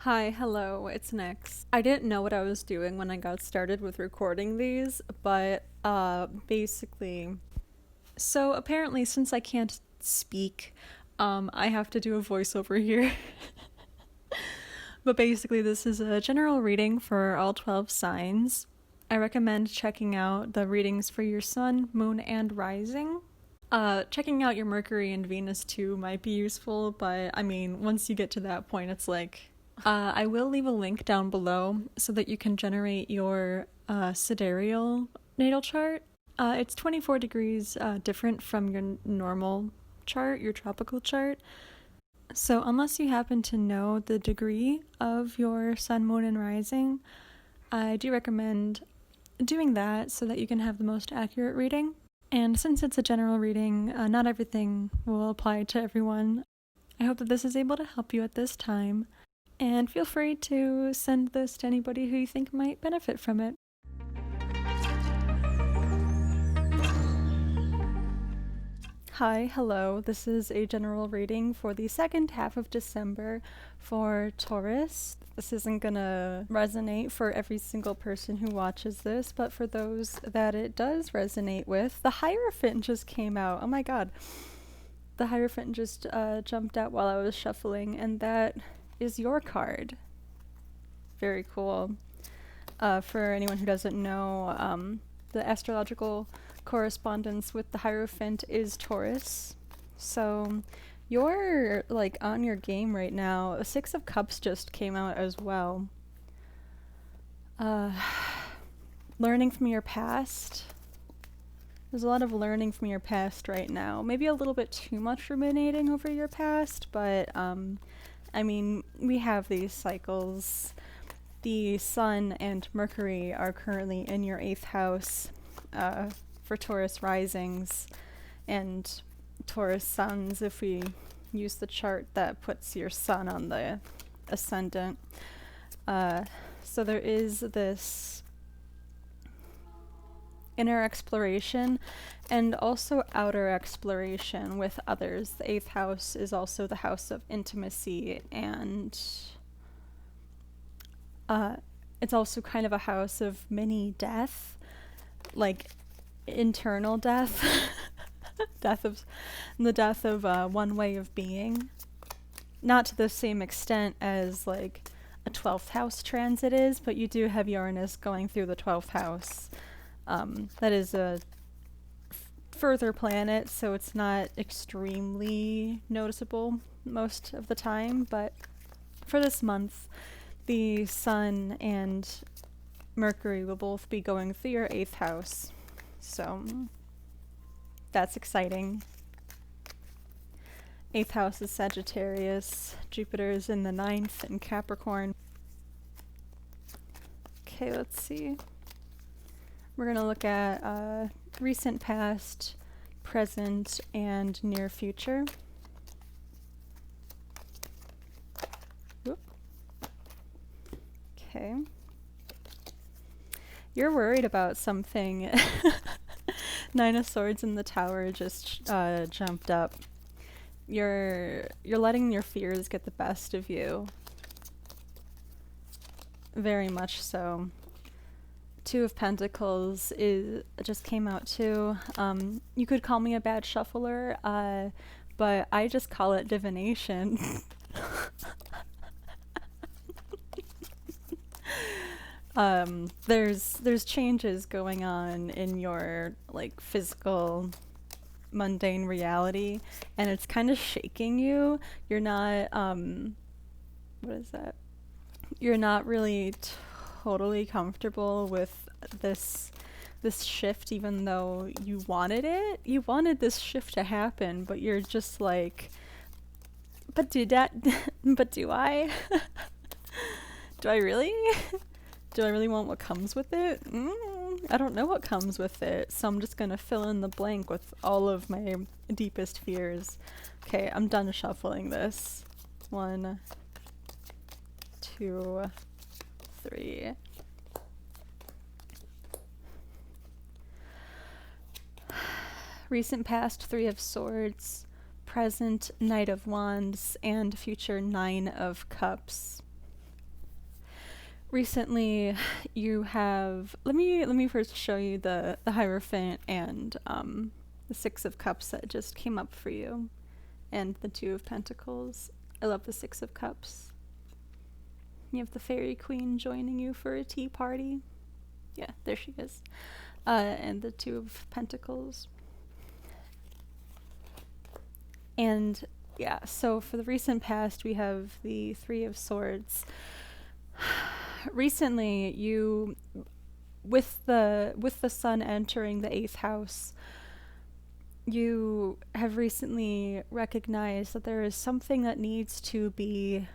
Hi, hello, it's Nix. I didn't know what I was doing when I got started with recording these, but basically, so apparently since I can't speak, I have to do a voiceover here. But basically, this is a general reading for all 12 signs. I recommend checking out the readings for your sun, moon, and rising. Checking out your Mercury and Venus too might be useful, but I mean, once you get to that point, it's like, I will leave a link down below so that you can generate your sidereal natal chart. It's 24 degrees different from your normal chart, your tropical chart. So, unless you happen to know the degree of your sun, moon, and rising, I do recommend doing that so that you can have the most accurate reading. And since it's a general reading, not everything will apply to everyone. I hope that this is able to help you at this time. And feel free to send this to anybody who you think might benefit from it. Hi, hello. This is a general reading for the second half of December for Taurus. This isn't gonna resonate for every single person who watches this, but for those that it does resonate with, the Hierophant just came out. Oh my god. The Hierophant just jumped out while I was shuffling, and that is your card. Very cool. For anyone who doesn't know, the astrological correspondence with the Hierophant is Taurus. So you're like on your game right now. A Six of Cups just came out as well. Learning from your past. There's a lot of learning from your past right now. Maybe a little bit too much ruminating over your past, but I mean, we have these cycles. The Sun and Mercury are currently in your 8th house for Taurus risings and Taurus suns if we use the chart that puts your sun on the ascendant. So there is this inner exploration and also outer exploration with others. The 8th house is also the house of intimacy, and it's also kind of a house of mini death, like internal death. The death of one way of being. Not to the same extent as like a 12th house transit is, but you do have Uranus going through the 12th house. That is a further planet, so it's not extremely noticeable most of the time, but for this month, the Sun and Mercury will both be going through your 8th house. So that's exciting. 8th house is Sagittarius. Jupiter is in the 9th in Capricorn. Okay, let's see. We're going to look at recent past, present, and near future. Whoop. Okay. You're worried about something. 9 of Swords in the Tower just jumped up. You're letting your fears get the best of you. Very much so. 2 of Pentacles just came out too. You could call me a bad shuffler, but I just call it divination. There's changes going on in your like physical mundane reality, and it's kind of shaking you. You're not what is that? You're not really totally comfortable with this shift, even though you wanted it. You wanted this shift to happen, but you're just like, but do I? Do I really? Do I really want what comes with it? I don't know what comes with it, so I'm just gonna fill in the blank with all of my deepest fears. Okay, I'm done shuffling this. 1, 2, 3. Recent past, 3 of Swords. Present, Knight of Wands. And future, 9 of Cups. Recently, you have, let me first show you the Hierophant and the Six of Cups that just came up for you, and the Two of Pentacles. I love the Six of Cups. You have the Fairy Queen joining you for a tea party. Yeah, there she is. And the Two of Pentacles. And yeah, so for the recent past, we have the Three of Swords. Recently, you, with the sun entering the 8th house, you have recently recognized that there is something that needs to be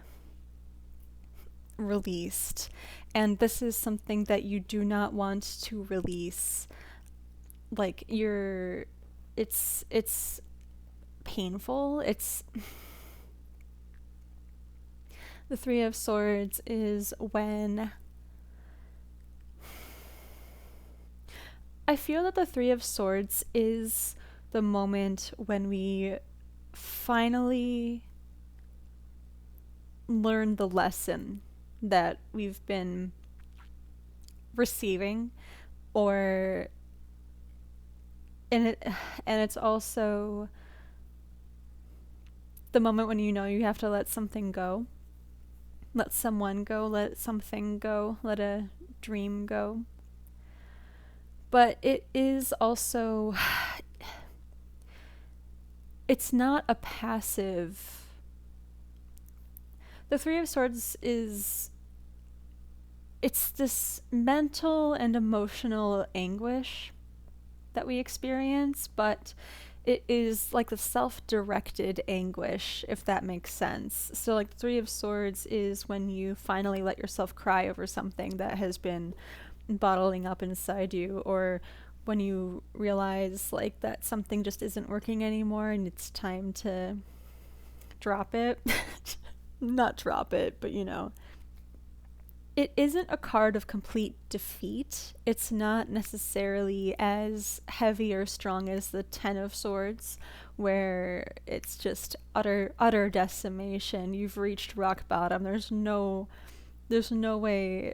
released, and this is something that you do not want to release. Like, it's painful. It's the Three of Swords is when I feel that the Three of Swords is the moment when we finally learn the lesson that we've been receiving, or and it's also the moment when you know you have to let something go. Let someone go, let something go, let a dream go. But it is also, it's not a passive. The Three of Swords is, it's this mental and emotional anguish that we experience, but it is like the self-directed anguish, if that makes sense. So like the Three of Swords is when you finally let yourself cry over something that has been bottling up inside you, or when you realize like that something just isn't working anymore and it's time to drop it. Not drop it, but you know. It isn't a card of complete defeat. It's not necessarily as heavy or strong as the Ten of Swords, where it's just utter decimation. You've reached rock bottom. There's no way,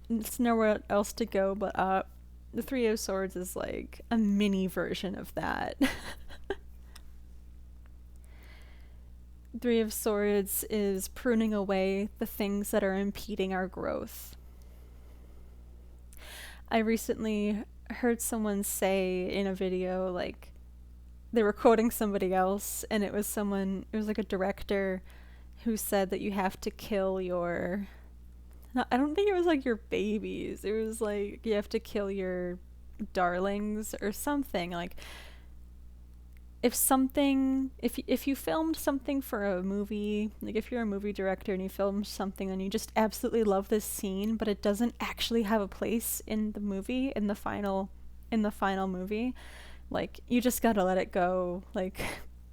it's nowhere else to go but up. The Three of Swords is like a mini version of that. Three of Swords is pruning away the things that are impeding our growth. I recently heard someone say in a video, like, they were quoting somebody else, and it was like a director who said that you have to kill your, no, I don't think it was like your babies. It was like you have to kill your darlings or something. Like, if you filmed something for a movie, like if you're a movie director and you filmed something and you just absolutely love this scene, but it doesn't actually have a place in the movie, in the final movie, like, you just gotta let it go. Like,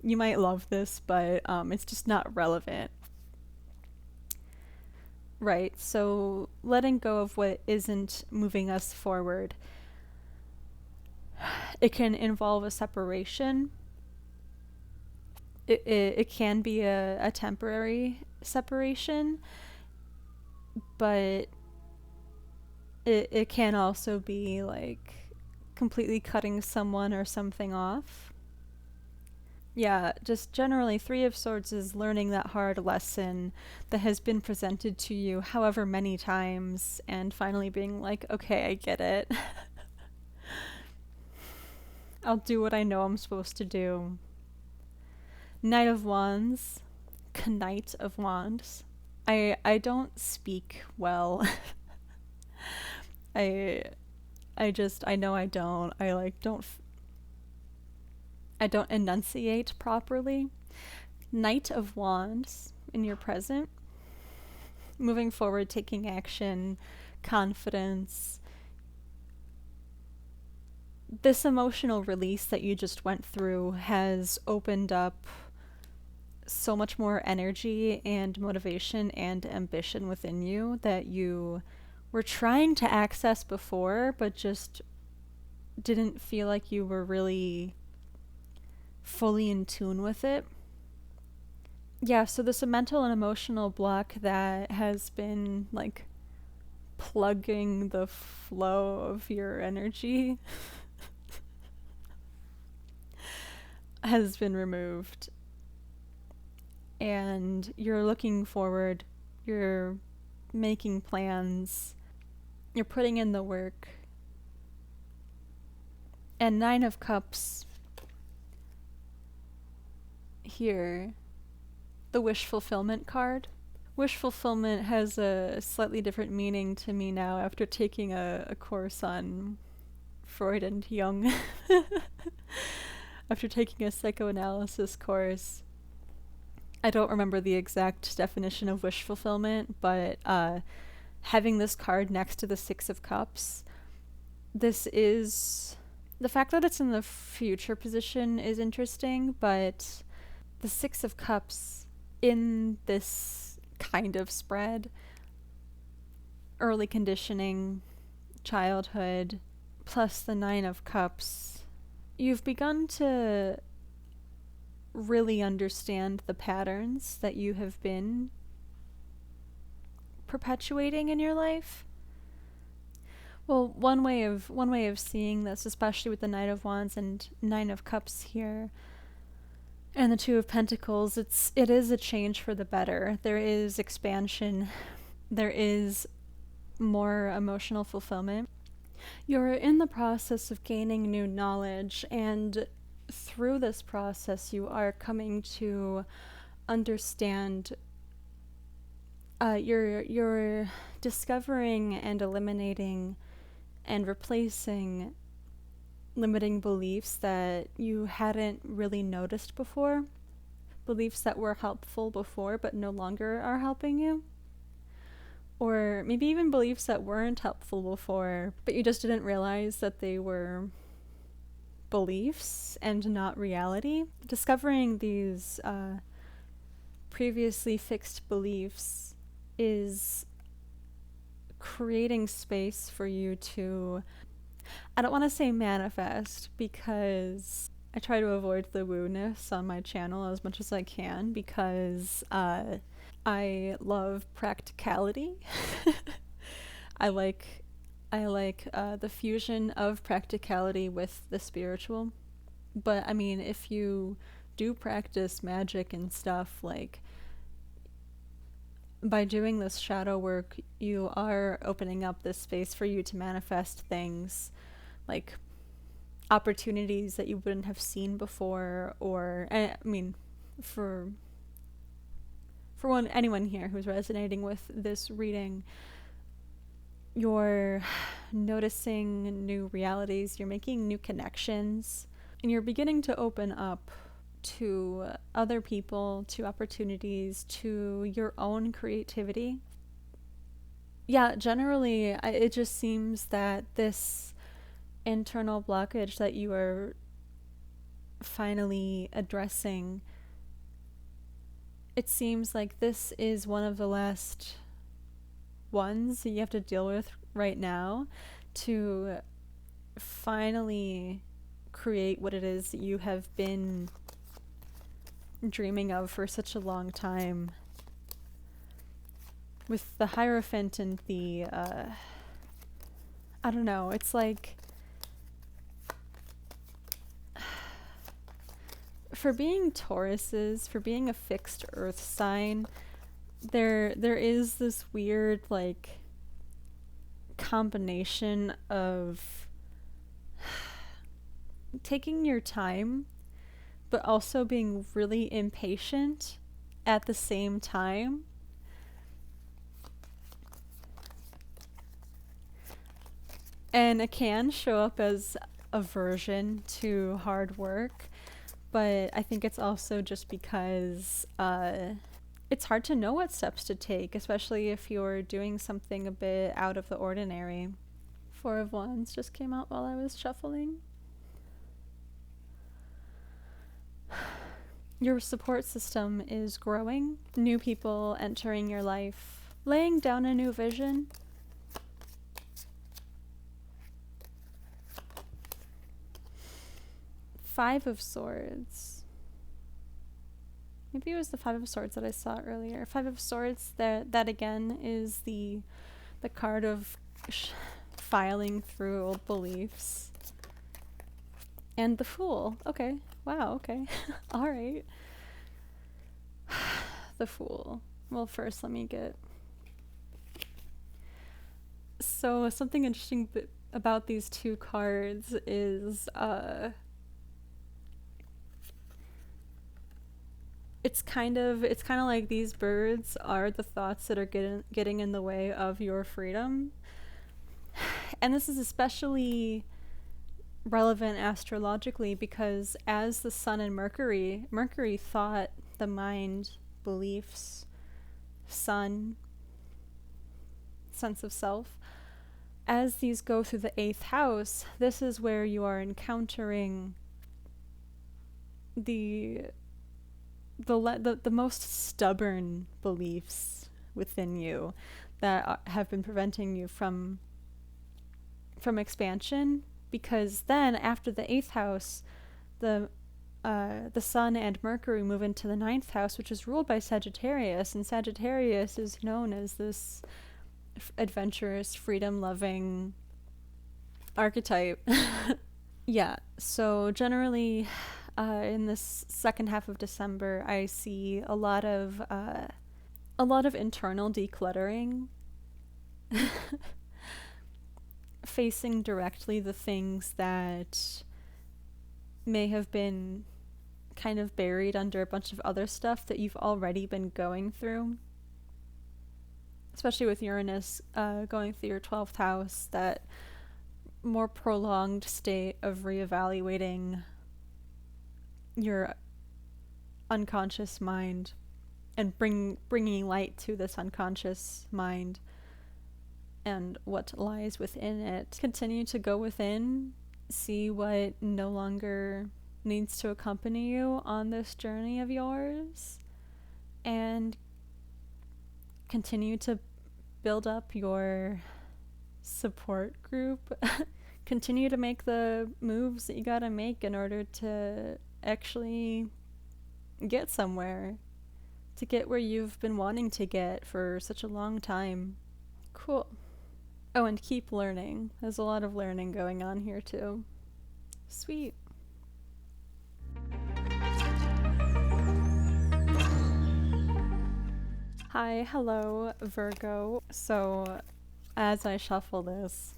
you might love this, but it's just not relevant. Right, so letting go of what isn't moving us forward. It can involve a separation. It can be a temporary separation, but it can also be like completely cutting someone or something off. Yeah, just generally, Three of Swords is learning that hard lesson that has been presented to you however many times, and finally being like, okay, I get it. I'll do what I know I'm supposed to do. Knight of Wands, Knight of Wands. I don't speak well. I know I don't. I don't enunciate properly. Knight of Wands in your present. Moving forward, taking action, confidence. This emotional release that you just went through has opened up so much more energy and motivation and ambition within you that you were trying to access before, but just didn't feel like you were really fully in tune with it. Yeah, so this mental and emotional block that has been like plugging the flow of your energy has been removed. And you're looking forward, you're making plans, you're putting in the work. And Nine of Cups here, the wish fulfillment card. Wish fulfillment has a slightly different meaning to me now after taking a course on Freud and Jung. After taking a psychoanalysis course. I don't remember the exact definition of wish fulfillment, but having this card next to the Six of Cups, this is... The fact that it's in the future position is interesting, but the Six of Cups in this kind of spread, early conditioning, childhood, plus the Nine of Cups, you've begun to really understand the patterns that you have been perpetuating in your life. Well, one way of seeing this, especially with the Knight of Wands and Nine of Cups here, and the Two of Pentacles, it is a change for the better. There is expansion. There is more emotional fulfillment. You're in the process of gaining new knowledge, and through this process you are coming to understand, you're discovering and eliminating and replacing limiting beliefs that you hadn't really noticed before, beliefs that were helpful before but no longer are helping you, or maybe even beliefs that weren't helpful before but you just didn't realize that they were beliefs and not reality. Discovering these previously fixed beliefs is creating space for you to, I don't want to say manifest, because I try to avoid the woo-ness on my channel as much as I can, because I love practicality. I like the fusion of practicality with the spiritual. But I mean, if you do practice magic and stuff, like, by doing this shadow work, you are opening up this space for you to manifest things, like opportunities that you wouldn't have seen before, or, I mean, for anyone here who's resonating with this reading, you're noticing new realities, you're making new connections, and you're beginning to open up to other people, to opportunities, to your own creativity. Yeah, generally, it just seems that this internal blockage that you are finally addressing, it seems like this is one of the last ones you have to deal with right now to finally create what it is that you have been dreaming of for such a long time. With the Hierophant and the I don't know, it's like, for being Tauruses, for being a fixed earth sign, there is this weird, like, combination of taking your time but also being really impatient at the same time. And it can show up as aversion to hard work, but I think it's also just because it's hard to know what steps to take, especially if you're doing something a bit out of the ordinary. Four of Wands just came out while I was shuffling. Your support system is growing, new people entering your life, laying down a new vision. Five of Swords. Maybe it was the Five of Swords that I saw earlier. Five of Swords, that again is the The card of filing through old beliefs. And the Fool. Okay. Wow, okay. All right. The Fool. Well, first let me get... So something interesting about these two cards is it's kind of like these birds are the thoughts that are getting in the way of your freedom. And this is especially relevant astrologically because as the Sun and Mercury, thought, the mind, beliefs, Sun, sense of self, as these go through the 8th house, this is where you are encountering the most stubborn beliefs within you that have been preventing you from expansion. Because then after the 8th house, the Sun and Mercury move into the 9th house, which is ruled by Sagittarius, and Sagittarius is known as this adventurous, freedom-loving archetype. Yeah, so generally in this second half of December, I see a lot of internal decluttering. Facing directly the things that may have been kind of buried under a bunch of other stuff that you've already been going through. Especially with Uranus going through your 12th house, that more prolonged state of reevaluating your unconscious mind and bringing light to this unconscious mind and what lies within it. Continue to go within, see what no longer needs to accompany you on this journey of yours, and continue to build up your support group. Continue to make the moves that you gotta make in order to actually get somewhere, to get where you've been wanting to get for such a long time. Cool. Oh, and keep learning. There's a lot of learning going on here too. Sweet. Hi, hello, Virgo. So, as I shuffle this,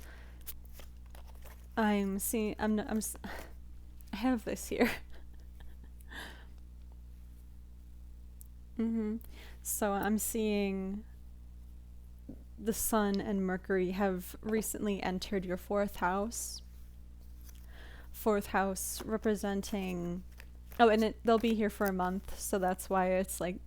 I have this here. So I'm seeing the Sun and Mercury have recently entered your 4th house. 4th house representing... Oh, and they'll be here for a month, so that's why it's like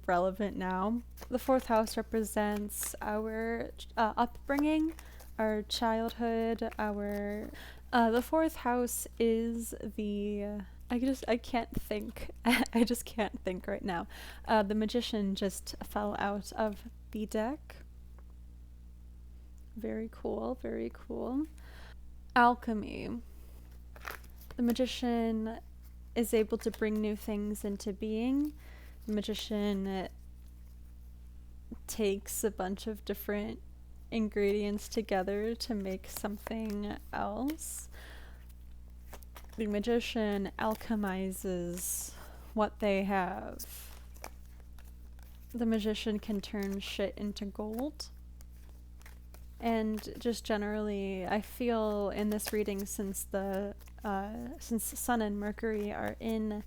relevant now. The 4th house represents our upbringing, our childhood, our... the 4th house is the... I can't think. I just can't think right now. The Magician just fell out of the deck. Very cool, very cool. Alchemy. The Magician is able to bring new things into being. The Magician takes a bunch of different ingredients together to make something else. The Magician alchemizes what they have. The Magician can turn shit into gold. And just generally, I feel in this reading, since Sun and Mercury are in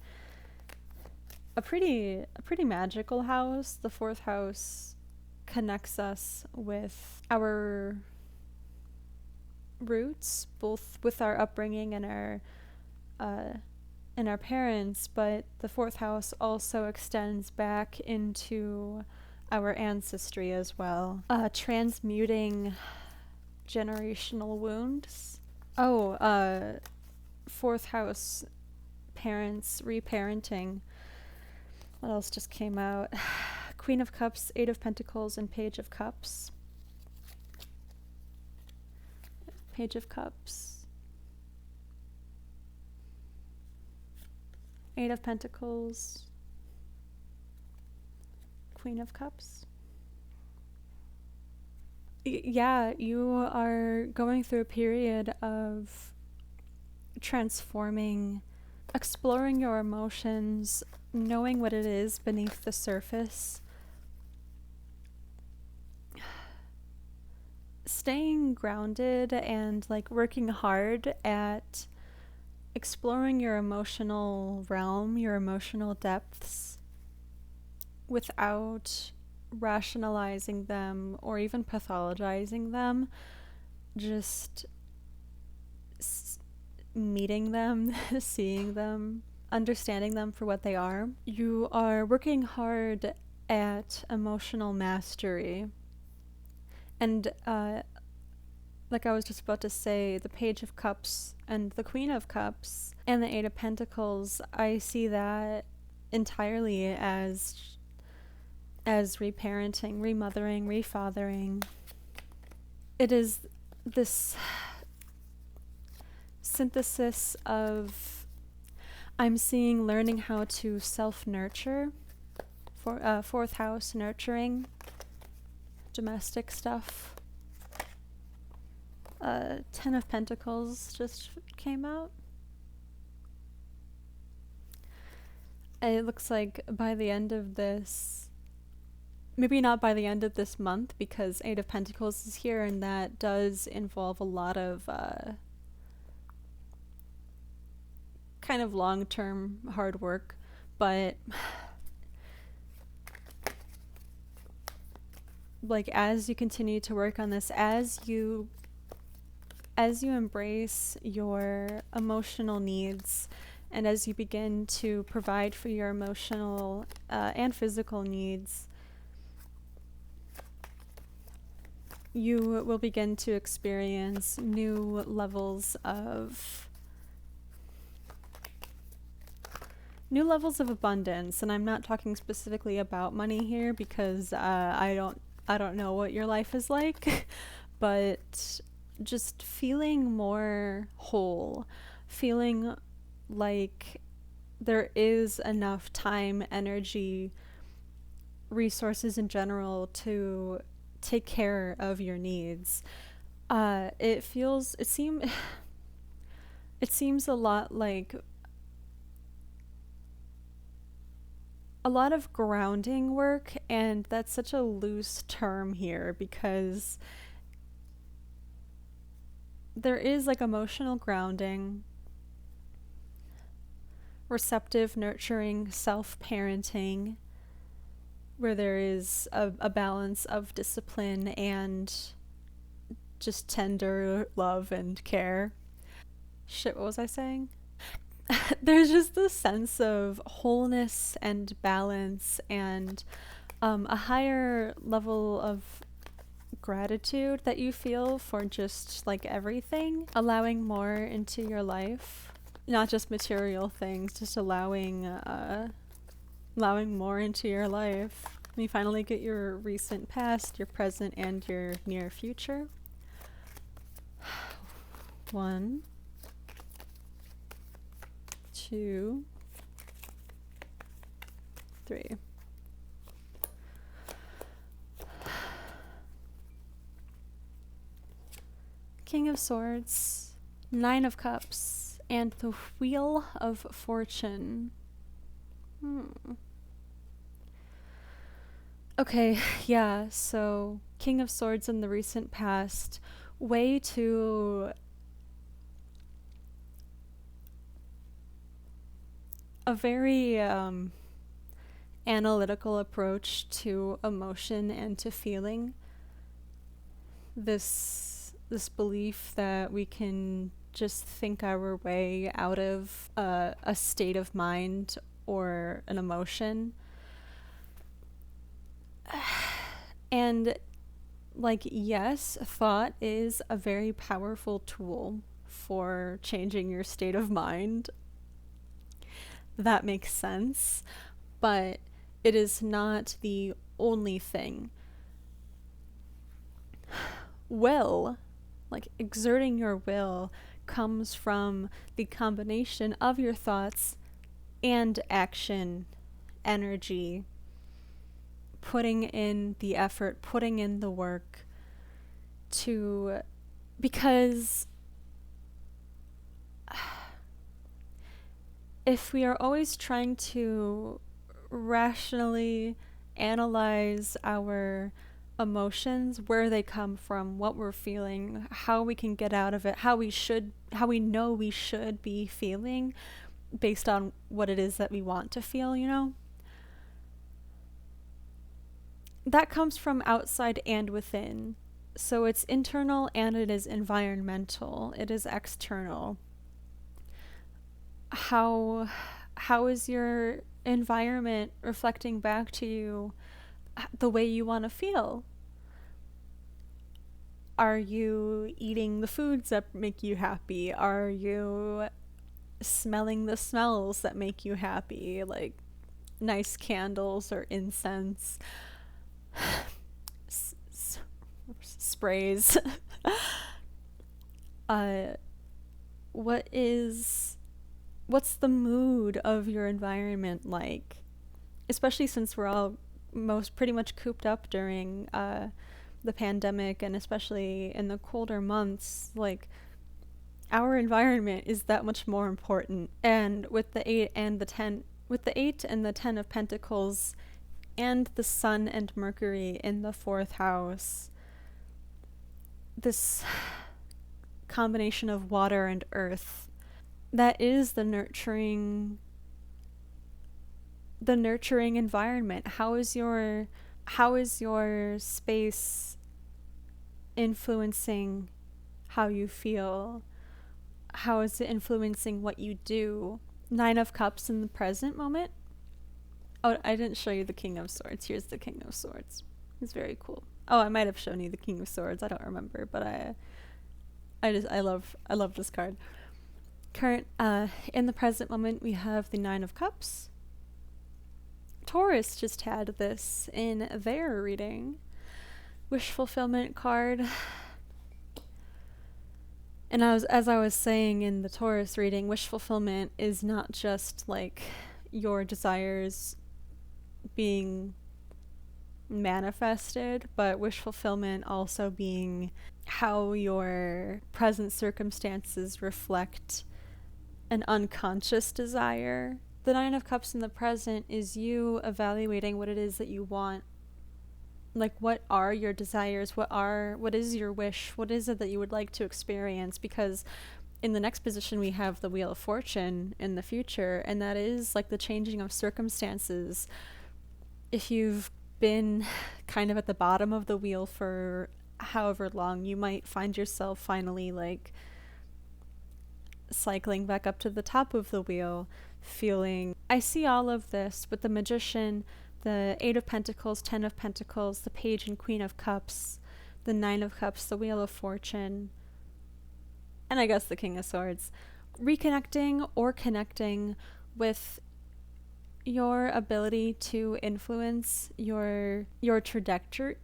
a pretty magical house, the 4th house connects us with our roots, both with our upbringing and our parents, but the 4th house also extends back into our ancestry as well. Transmuting generational wounds. Oh, 4th house, parents, reparenting. What else just came out? Queen of Cups, 8 of Pentacles, and Page of Cups. Page of Cups. 8 of Pentacles. Queen of Cups. Yeah, you are going through a period of transforming, exploring your emotions, knowing what it is beneath the surface, staying grounded and like working hard at exploring your emotional realm, your emotional depths without rationalizing them or even pathologizing them, just meeting them, seeing them, understanding them for what they are. You are working hard at emotional mastery. And like I was just about to say, the Page of Cups and the Queen of Cups and the Eight of Pentacles, I see that entirely as reparenting, remothering, refathering. It is this synthesis of, I'm seeing learning how to self-nurture, for fourth house nurturing, domestic stuff. Ten of Pentacles just came out. It looks like by the end of this, maybe not by the end of this month, because Eight of Pentacles is here, and that does involve a lot of kind of long-term hard work, but like as you continue to work on this, as you embrace your emotional needs, and as you begin to provide for your emotional and physical needs, you will begin to experience new levels of abundance. And I'm not talking specifically about money here, because I don't know what your life is like, but just feeling more whole, feeling like there is enough time, energy, resources in general to take care of your needs. It seems a lot like a lot of grounding work, and that's such a loose term here, because there is like emotional grounding, receptive, nurturing, self-parenting, where there is a balance of discipline and just tender love and care. Shit, what was I saying? There's just this sense of wholeness and balance, and a higher level of gratitude that you feel for just like everything, allowing more into your life, not just material things, just allowing more into your life. You finally get your recent past, your present, and your near future. 1, 2, 3. King of Swords, 9 of Cups, and the Wheel of Fortune. Okay, yeah, so King of Swords in the recent past, way to a very analytical approach to emotion and to feeling. This belief that we can just think our way out of a state of mind or an emotion. And like, yes, thought is a very powerful tool for changing your state of mind. That makes sense, but it is not the only thing. Will, like exerting your will, comes from the combination of your thoughts and action, energy, putting in the effort, putting in the work, because if we are always trying to rationally analyze our emotions, where they come from, what we're feeling, how we can get out of it, how we know we should be feeling based on what it is that we want to feel, that comes from outside and within. So it's internal and it is environmental. It is external. How is your environment reflecting back to you the way you want to feel? Are you eating the foods that make you happy? Are you smelling the smells that make you happy, like nice candles or incense, sprays? What's the mood of your environment like? Especially since we're all pretty much cooped up during the pandemic, and especially in the colder months, like our environment is that much more important. And with the 8 and the 10, with the 8 and the 10 of Pentacles and the Sun and Mercury in the 4th house, this combination of water and earth, that is the nurturing environment. How is your space influencing how you feel? How is it influencing what you do? 9 of Cups in the present moment. Oh, I didn't show you the King of Swords. Here's the King of Swords. It's very cool. Oh, I might have shown you the King of Swords. I don't remember, but I love this card. Current in the present moment, we have the 9 of Cups. Taurus just had this in their reading. Wish fulfillment card. And as I was saying in the Taurus reading, wish fulfillment is not just like your desires being manifested, but wish fulfillment also being how your present circumstances reflect an unconscious desire. The 9 of Cups in the present is you evaluating what it is that you want. Like, what are your desires? What is your wish? What is it that you would like to experience? Because in the next position, we have the Wheel of Fortune in the future, and that is like the changing of circumstances. If you've been kind of at the bottom of the wheel for however long, you might find yourself finally like cycling back up to the top of the wheel, feeling. I see all of this with the Magician, the 8 of Pentacles, 10 of Pentacles, the Page and Queen of Cups, the 9 of Cups, the Wheel of Fortune, and I guess the King of Swords. Reconnecting or connecting with your ability to influence your trajectory,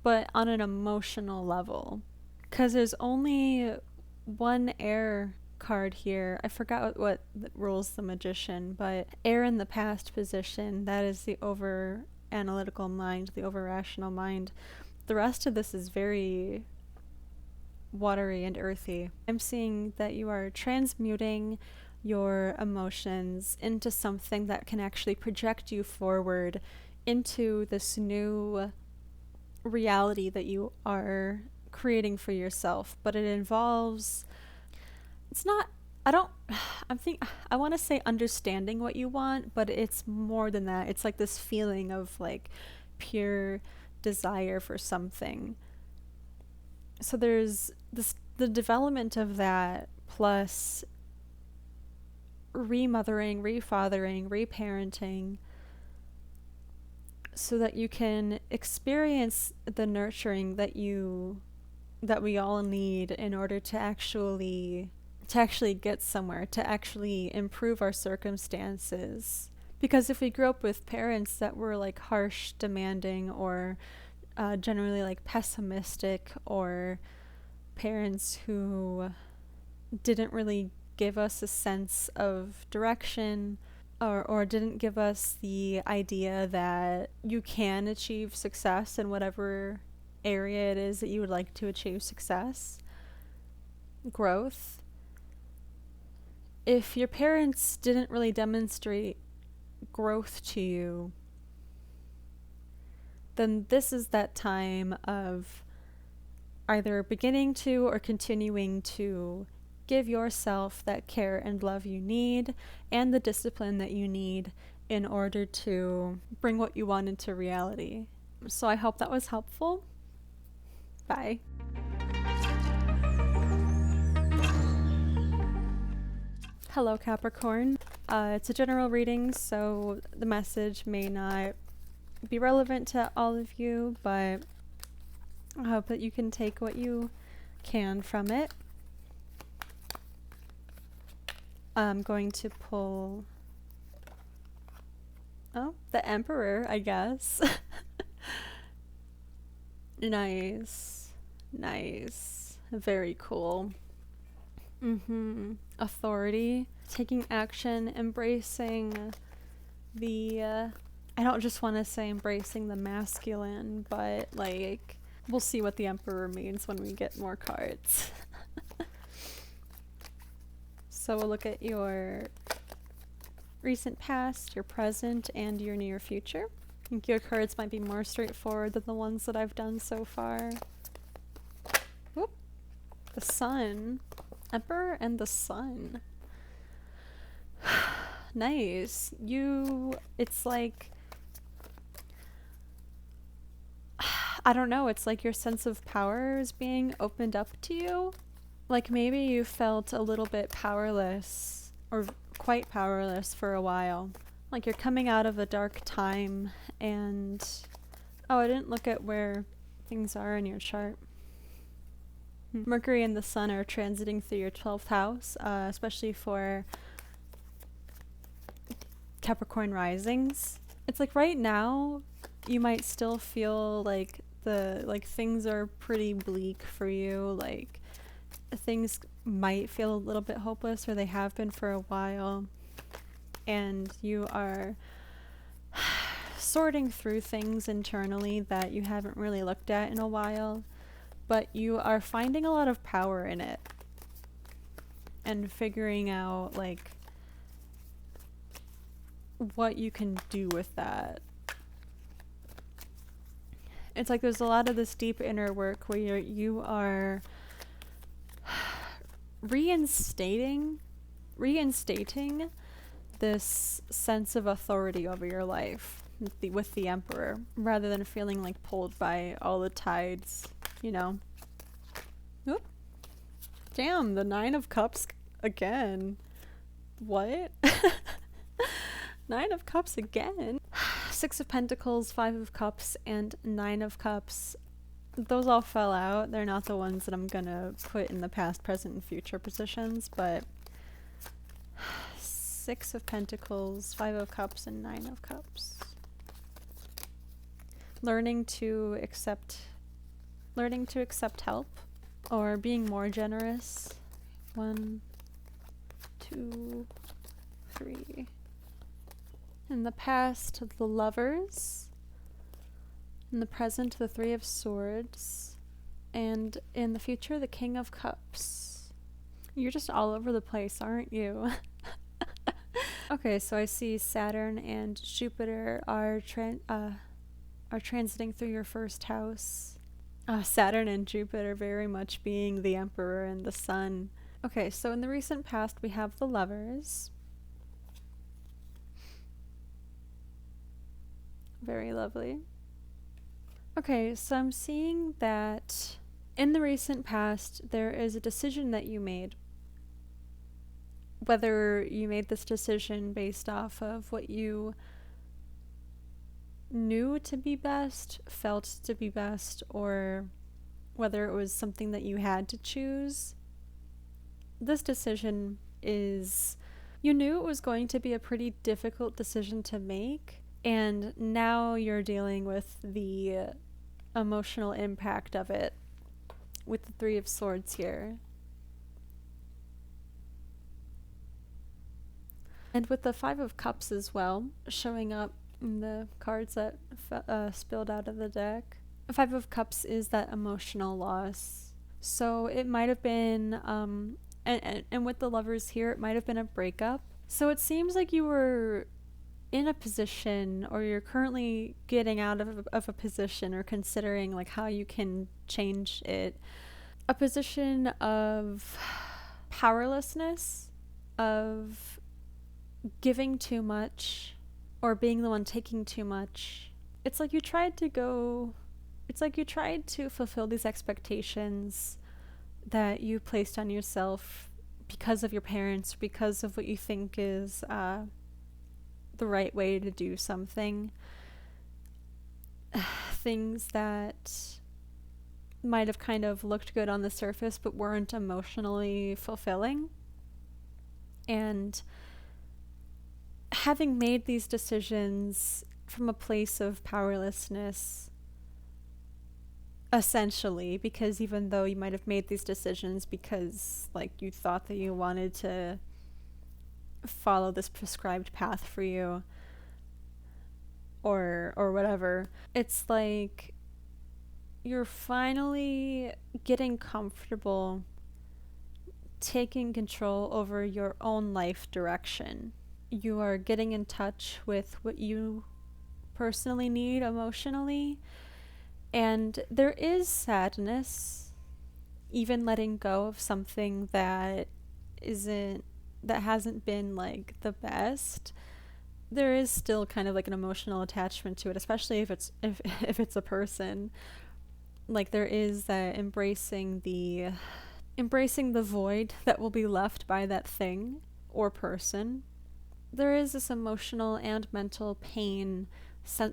but on an emotional level. Because there's only one air card here. I forgot what rules the Magician, but air in the past position, that is the over analytical mind, the over rational mind. The rest of this is very watery and earthy. I'm seeing that you are transmuting your emotions into something that can actually project you forward into this new reality that you are creating for yourself. But it involves, I want to say understanding what you want, but it's more than that. It's like this feeling of like pure desire for something. So there's the development of that, plus remothering, refathering, reparenting, so that you can experience the nurturing that we all need in order to actually get somewhere, to actually improve our circumstances. Because if we grew up with parents that were like harsh, demanding, or generally like pessimistic, or parents who didn't really give us a sense of direction, or didn't give us the idea that you can achieve success in whatever area it is that you would like to achieve success, growth. If your parents didn't really demonstrate growth to you, then this is that time of either beginning to or continuing to give yourself that care and love you need and the discipline that you need in order to bring what you want into reality. So I hope that was helpful. Bye. Hello, Capricorn. It's a general reading, so the message may not be relevant to all of you, but I hope that you can take what you can from it. I'm going to pull, the Emperor, I guess. Nice. Very cool. Authority, taking action, embracing the, I don't just want to say embracing the masculine, but like, we'll see what the Emperor means when we get more cards. So we'll look at your recent past, your present, and your near future. I think your cards might be more straightforward than the ones that I've done so far. Whoop. The Sun. Emperor and the Sun. Nice. It's like, I don't know, it's like your sense of power is being opened up to you. Like maybe you felt a little bit powerless, or quite powerless for a while. Like you're coming out of a dark time and, I didn't look at where things are in your chart. Mercury and the Sun are transiting through your 12th house, especially for Capricorn risings. It's like right now you might still feel like things are pretty bleak for you, like things might feel a little bit hopeless, or they have been for a while, and you are sorting through things internally that you haven't really looked at in a while, but you are finding a lot of power in it and figuring out like what you can do with that. It's like there's a lot of this deep inner work where you are reinstating this sense of authority over your life with the Emperor, rather than feeling like pulled by all the tides, you know. Oop. Damn, the 9 of Cups again. What? 9 of Cups again. 6 of Pentacles, 5 of Cups, and 9 of Cups. Those all fell out. They're not the ones that I'm gonna put in the past, present, and future positions, but 6 of Pentacles, 5 of Cups, and 9 of Cups. Learning to accept help, or being more generous. 1, 2, 3. In the past, the Lovers. In the present, the 3 of Swords. And in the future, the King of Cups. You're just all over the place, aren't you? Okay, so I see Saturn and Jupiter are transiting through your first house. Saturn and Jupiter very much being the Emperor and the Sun. Okay, so in the recent past, we have the Lovers. Very lovely. Okay, so I'm seeing that in the recent past, there is a decision that you made. Whether you made this decision based off of what you knew to be best, felt to be best, or whether it was something that you had to choose. This decision is, you knew it was going to be a pretty difficult decision to make, and now you're dealing with the emotional impact of it with the 3 of Swords here. And with the 5 of Cups as well, showing up in the cards that spilled out of the deck. Five of Cups is that emotional loss. So it might have been, and with the Lovers here, it might have been a breakup. So it seems like you were in a position, or you're currently getting out of a position, or considering like how you can change it. A position of powerlessness, of giving too much, or being the one taking too much. It's like you tried to fulfill these expectations that you placed on yourself because of your parents, because of what you think is the right way to do something. Things that might have kind of looked good on the surface but weren't emotionally fulfilling. And having made these decisions from a place of powerlessness, essentially, because even though you might have made these decisions because like you thought that you wanted to follow this prescribed path for you, or whatever, it's like you're finally getting comfortable taking control over your own life direction. You are getting in touch with what you personally need emotionally, and there is sadness, even letting go of something that hasn't been like the best. There is still kind of like an emotional attachment to it, especially if it's a person. Like there is that embracing the void that will be left by that thing or person. There is this emotional and mental pain,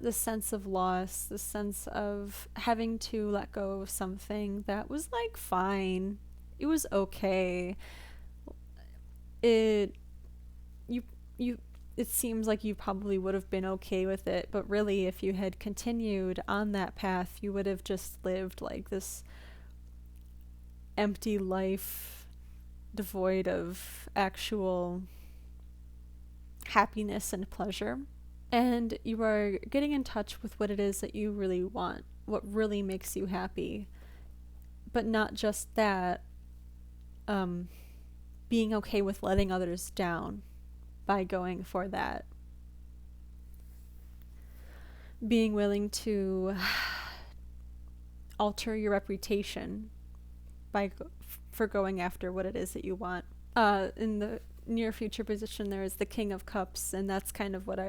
this sense of loss, this sense of having to let go of something that was like fine. It was okay. It seems like you probably would have been okay with it, but really if you had continued on that path, you would have just lived like this empty life devoid of actual happiness and pleasure. And you are getting in touch with what it is that you really want, what really makes you happy. But not just that, being okay with letting others down by going for that. Being willing to alter your reputation for going after what it is that you want. In the near future position, there is the King of Cups, and that's kind of what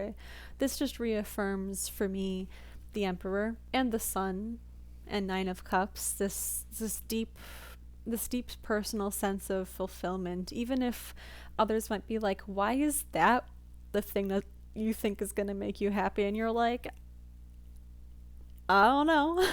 this just reaffirms for me the Emperor and the Sun and Nine of Cups, this deep personal sense of fulfillment, even if others might be like, why is that the thing that you think is going to make you happy? And you're like, I don't know,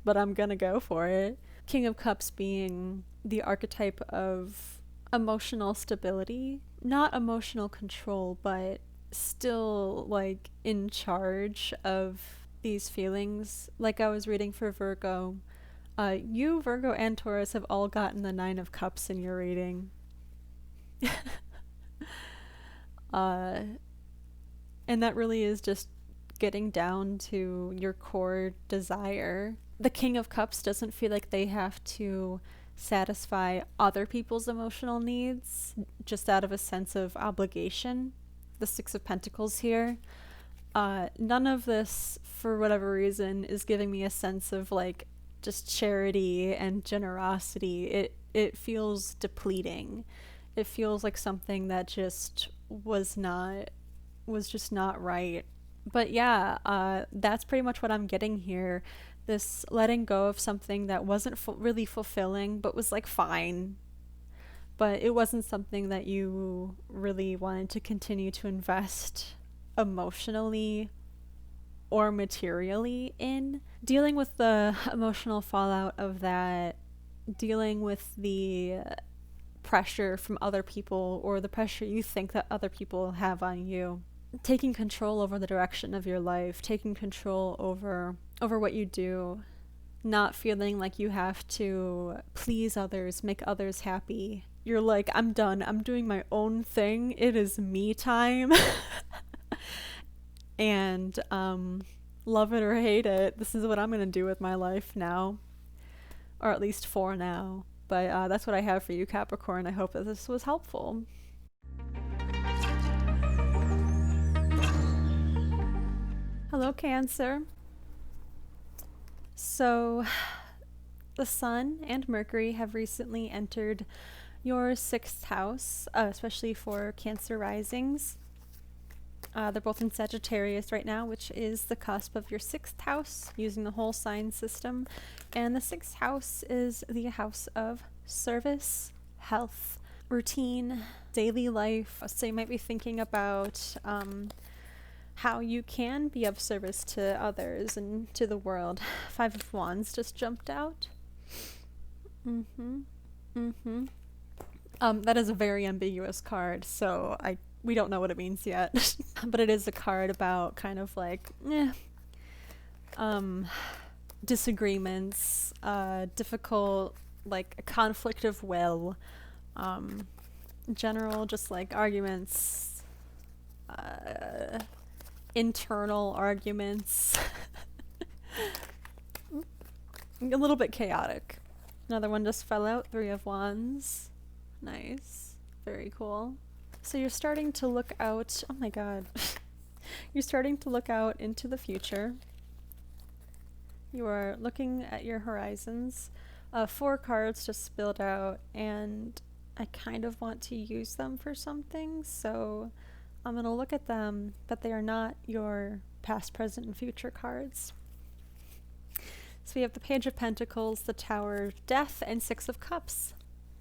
but I'm going to go for it. King of Cups being the archetype of emotional stability, not emotional control, but still like in charge of these feelings. Like I was reading for Virgo, you, Virgo, and Taurus have all gotten the Nine of Cups in your reading. And that really is just getting down to your core desire. The King of Cups doesn't feel like they have to satisfy other people's emotional needs just out of a sense of obligation. The Six of Pentacles here. None of this, for whatever reason, is giving me a sense of like just charity and generosity. It feels depleting. It feels like something that just was just not right. But yeah, that's pretty much what I'm getting here. This letting go of something that wasn't really fulfilling, but was like fine. But it wasn't something that you really wanted to continue to invest emotionally or materially in. Dealing with the emotional fallout of that, dealing with the pressure from other people or the pressure you think that other people have on you. Taking control over the direction of your life, taking control over what you do, not feeling like you have to please others, make others happy. You're like, I'm done. I'm doing my own thing. It is me time. And love it or hate it, this is what I'm gonna do with my life now, or at least for now. But that's what I have for you, Capricorn. I hope that this was helpful. Hello, Cancer. So, the Sun and Mercury have recently entered your 6th house, especially for Cancer risings. They're both in Sagittarius right now, which is the cusp of your 6th house, using the whole sign system. And the 6th house is the house of service, health, routine, daily life. So you might be thinking about how you can be of service to others and to the world. 5 of Wands just jumped out. That is a very ambiguous card, so we don't know what it means yet. But it is a card about kind of like disagreements, difficult, like a conflict of will, general just like arguments, internal arguments. A little bit chaotic. Another one just fell out, 3 of Wands. Nice. Very cool. So you're starting to look out, oh my god. You're starting to look out into the future. You are looking at your horizons. 4 cards just spilled out, and I kind of want to use them for something, so I'm going to look at them, but they are not your past, present, and future cards. So we have the Page of Pentacles, the Tower, Death, and 6 of Cups.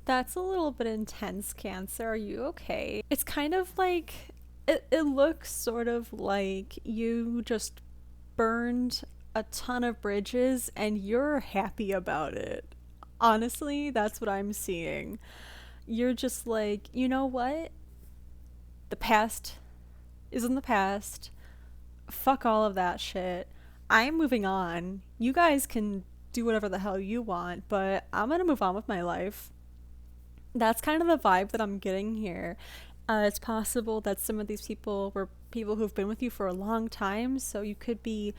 That's a little bit intense, Cancer. Are you okay? It's kind of like, it looks sort of like you just burned a ton of bridges and you're happy about it. Honestly, that's what I'm seeing. You're just like, you know what? The past is in the past. Fuck all of that shit. I'm moving on. You guys can do whatever the hell you want, but I'm gonna move on with my life. That's kind of the vibe that I'm getting here. It's possible that some of these people were people who've been with you for a long time, so you could be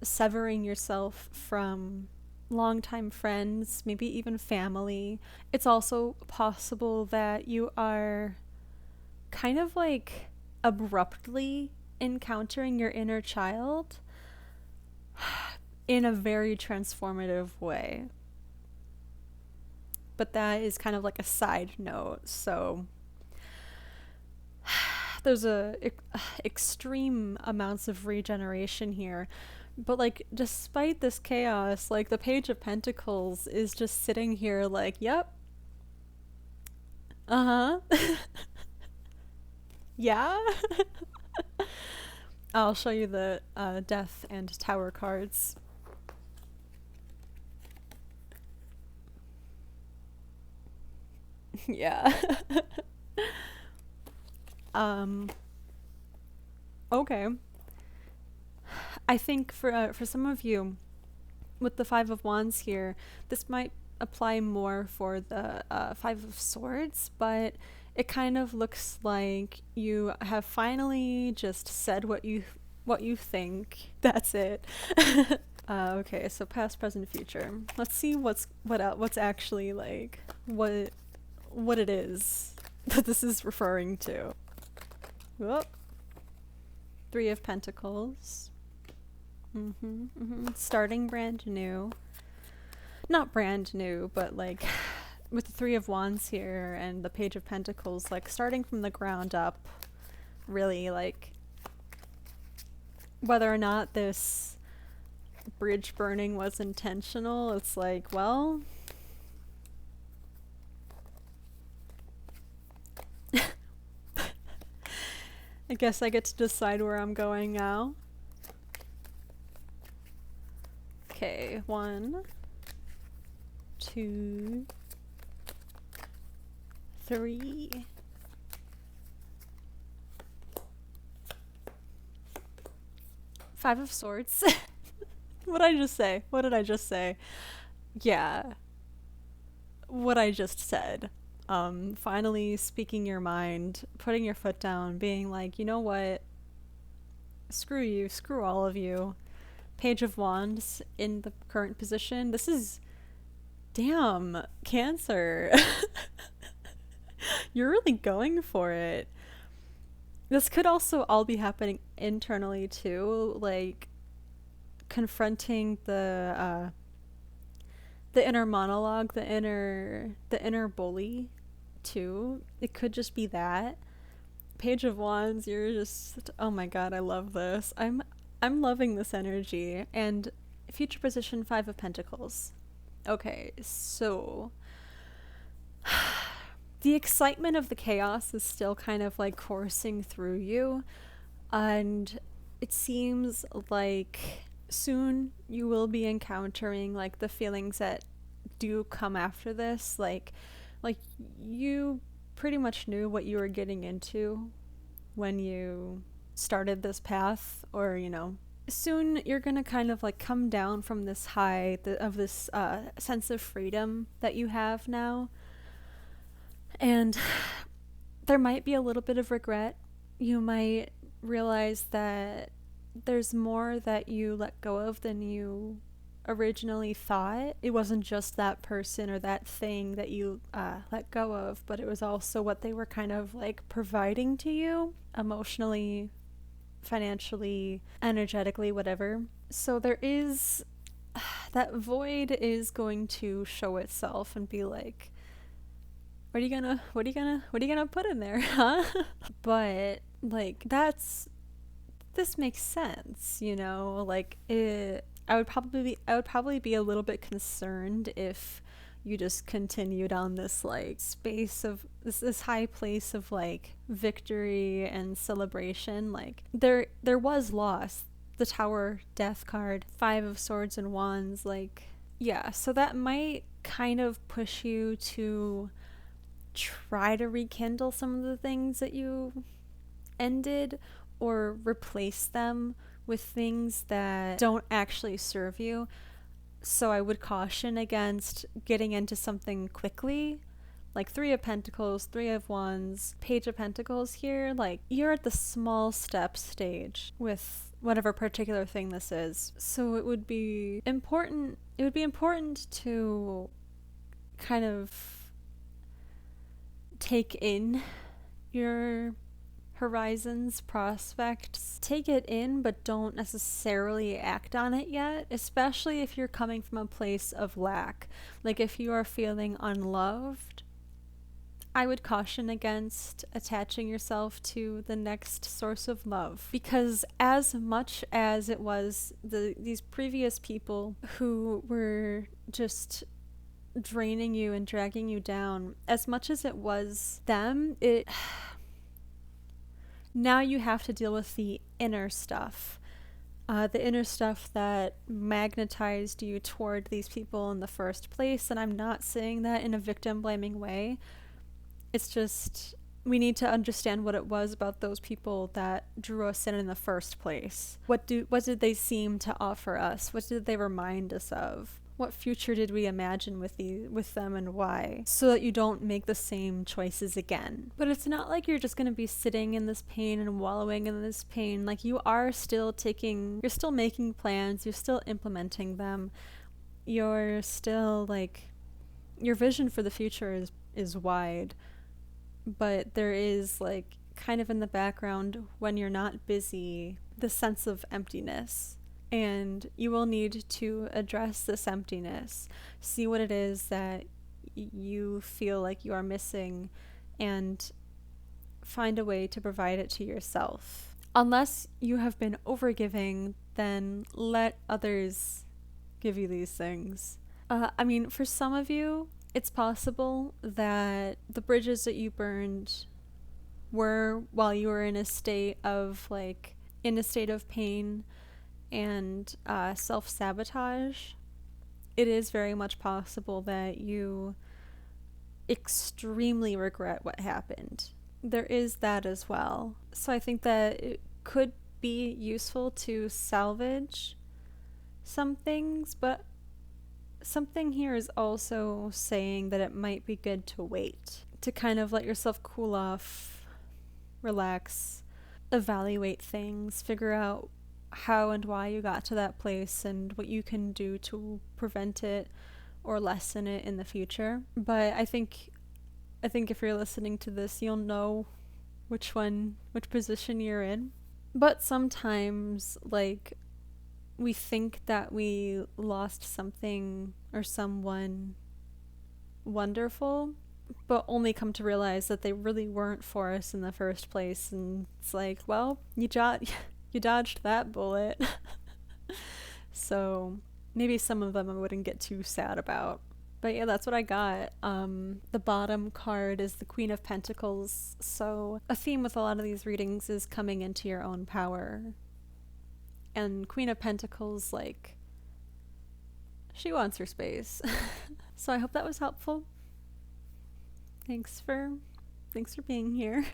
severing yourself from longtime friends, maybe even family. It's also possible that you are kind of like abruptly encountering your inner child in a very transformative way. But that is kind of like a side note. So there's extreme amounts of regeneration here. But like, despite this chaos, like the Page of Pentacles is just sitting here like, yep. Yeah. I'll show you the Death and Tower cards. Yeah. Okay. I think for some of you, with the 5 of Wands here, this might apply more for the 5 of Swords, but it kind of looks like you have finally just said what you think. That's it. Okay, so past, present, future. Let's see what's actually like what it is that this is referring to. Whoop. 3 of Pentacles. Starting brand new. Not brand new, but like with the 3 of Wands here and the Page of Pentacles, like starting from the ground up. Really, like, whether or not this bridge burning was intentional, it's like, well, I guess I get to decide where I'm going now. Okay, 1, 2, 3. Five of Swords. What'd I just say? What did I just say? Yeah. What I just said. Finally speaking your mind, putting your foot down, being like, you know what? screw you, screw all of you. Page of Wands in the current position. This is, damn, Cancer. You're really going for it. This could also all be happening internally too, like confronting the inner monologue, the inner bully too. It could just be that. Page of Wands, you're just, oh my god, I love this. I'm loving this energy. And future position, Five of Pentacles. Okay, so the excitement of the chaos is still kind of like coursing through you, and it seems like soon you will be encountering like the feelings that do come after this, like you pretty much knew what you were getting into when you started this path, or soon you're gonna kind of like come down from this high of this sense of freedom that you have now, and there might be a little bit of regret. You might realize that there's more that you let go of than you originally thought. It wasn't just that person or that thing that you let go of, but it was also what they were kind of like providing to you emotionally, financially, energetically, whatever. So there is that void is going to show itself and be like, what are you gonna put in there, huh? But like this makes sense, like I would probably be a little bit concerned if you just continued on this like space of this high place of like victory and celebration. Like there was loss. The Tower, Death card, Five of Swords and Wands, like yeah, so that might kind of push you to try to rekindle some of the things that you ended, or replace them with things that don't actually serve you. So I would caution against getting into something quickly. Like Three of Pentacles, Three of Wands, Page of Pentacles here. Like you're at the small step stage with whatever particular thing this is. So it would be important to kind of take in your horizons, prospects. Take it in, but don't necessarily act on it yet, especially if you're coming from a place of lack. Like if you are feeling unloved, I would caution against attaching yourself to the next source of love, because as much as it was these previous people who were just draining you and dragging you down, as much as it was them, now you have to deal with the inner stuff. The inner stuff that magnetized you toward these people in the first place. And I'm not saying that in a victim blaming way. It's just we need to understand what it was about those people that drew us in the first place. What did they seem to offer us? What did they remind us of? What future did we imagine with them, and why? So that you don't make the same choices again. But it's not like you're just going to be sitting in this pain and wallowing in this pain. Like you're still making plans, you're still implementing them. You're still like, your vision for the future is wide. But there is like kind of in the background, when you're not busy, the sense of emptiness. And you will need to address this emptiness, see what it is that you feel like you are missing, and find a way to provide it to yourself. Unless you have been overgiving, then let others give you these things. I mean, for some of you, it's possible that the bridges that you burned were while you were in a state of pain and self-sabotage. It is very much possible that you extremely regret what happened. There is that as well. So I think that it could be useful to salvage some things, but something here is also saying that it might be good to wait, to kind of let yourself cool off, relax, evaluate things, figure out how and why you got to that place and what you can do to prevent it or lessen it in the future. But I think if you're listening to this, you'll know which position you're in. But sometimes, like, we think that we lost something or someone wonderful, but only come to realize that they really weren't for us in the first place. And it's like, well, you dodged that bullet. So maybe some of them I wouldn't get too sad about. But yeah, that's what I got. The bottom card is the Queen of Pentacles. So a theme with a lot of these readings is coming into your own power. And Queen of Pentacles, like, she wants her space. So I hope that was helpful. Thanks for being here.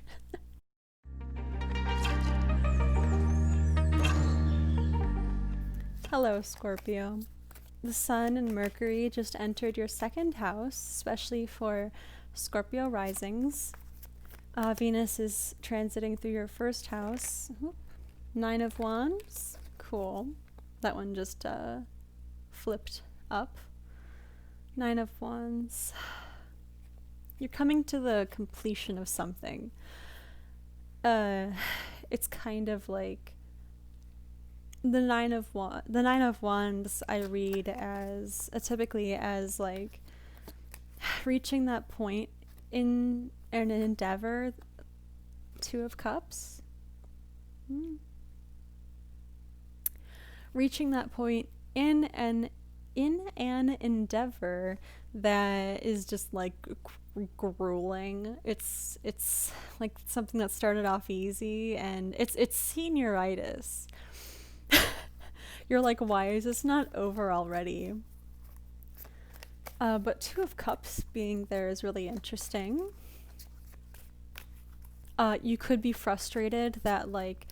Hello, Scorpio. The Sun and Mercury just entered your second house, especially for Scorpio risings. Venus is transiting through your first house. Nine of Wands. Cool. That one just flipped up. Nine of Wands. You're coming to the completion of something. It's kind of like the Nine of Wands I read as typically as like reaching that point in an endeavor. Two of Cups. Reaching that point in an endeavor that is just like grueling. It's like something that started off easy, and it's senioritis. You're like, why is this not over already? But Two of Cups being there is really interesting. You could be frustrated that like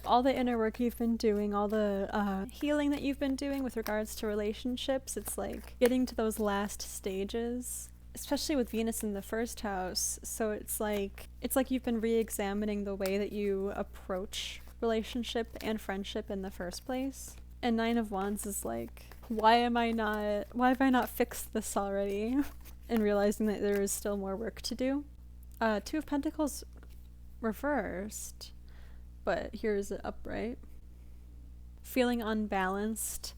all the inner work you've been doing, all the healing that you've been doing with regards to relationships, it's like getting to those last stages, especially with Venus in the first house. So it's like you've been re-examining the way that you approach relationship and friendship in the first place. And Nine of Wands is like, why have I not fixed this already? And realizing that there is still more work to do. Two of Pentacles reversed, but here's it upright. Feeling unbalanced.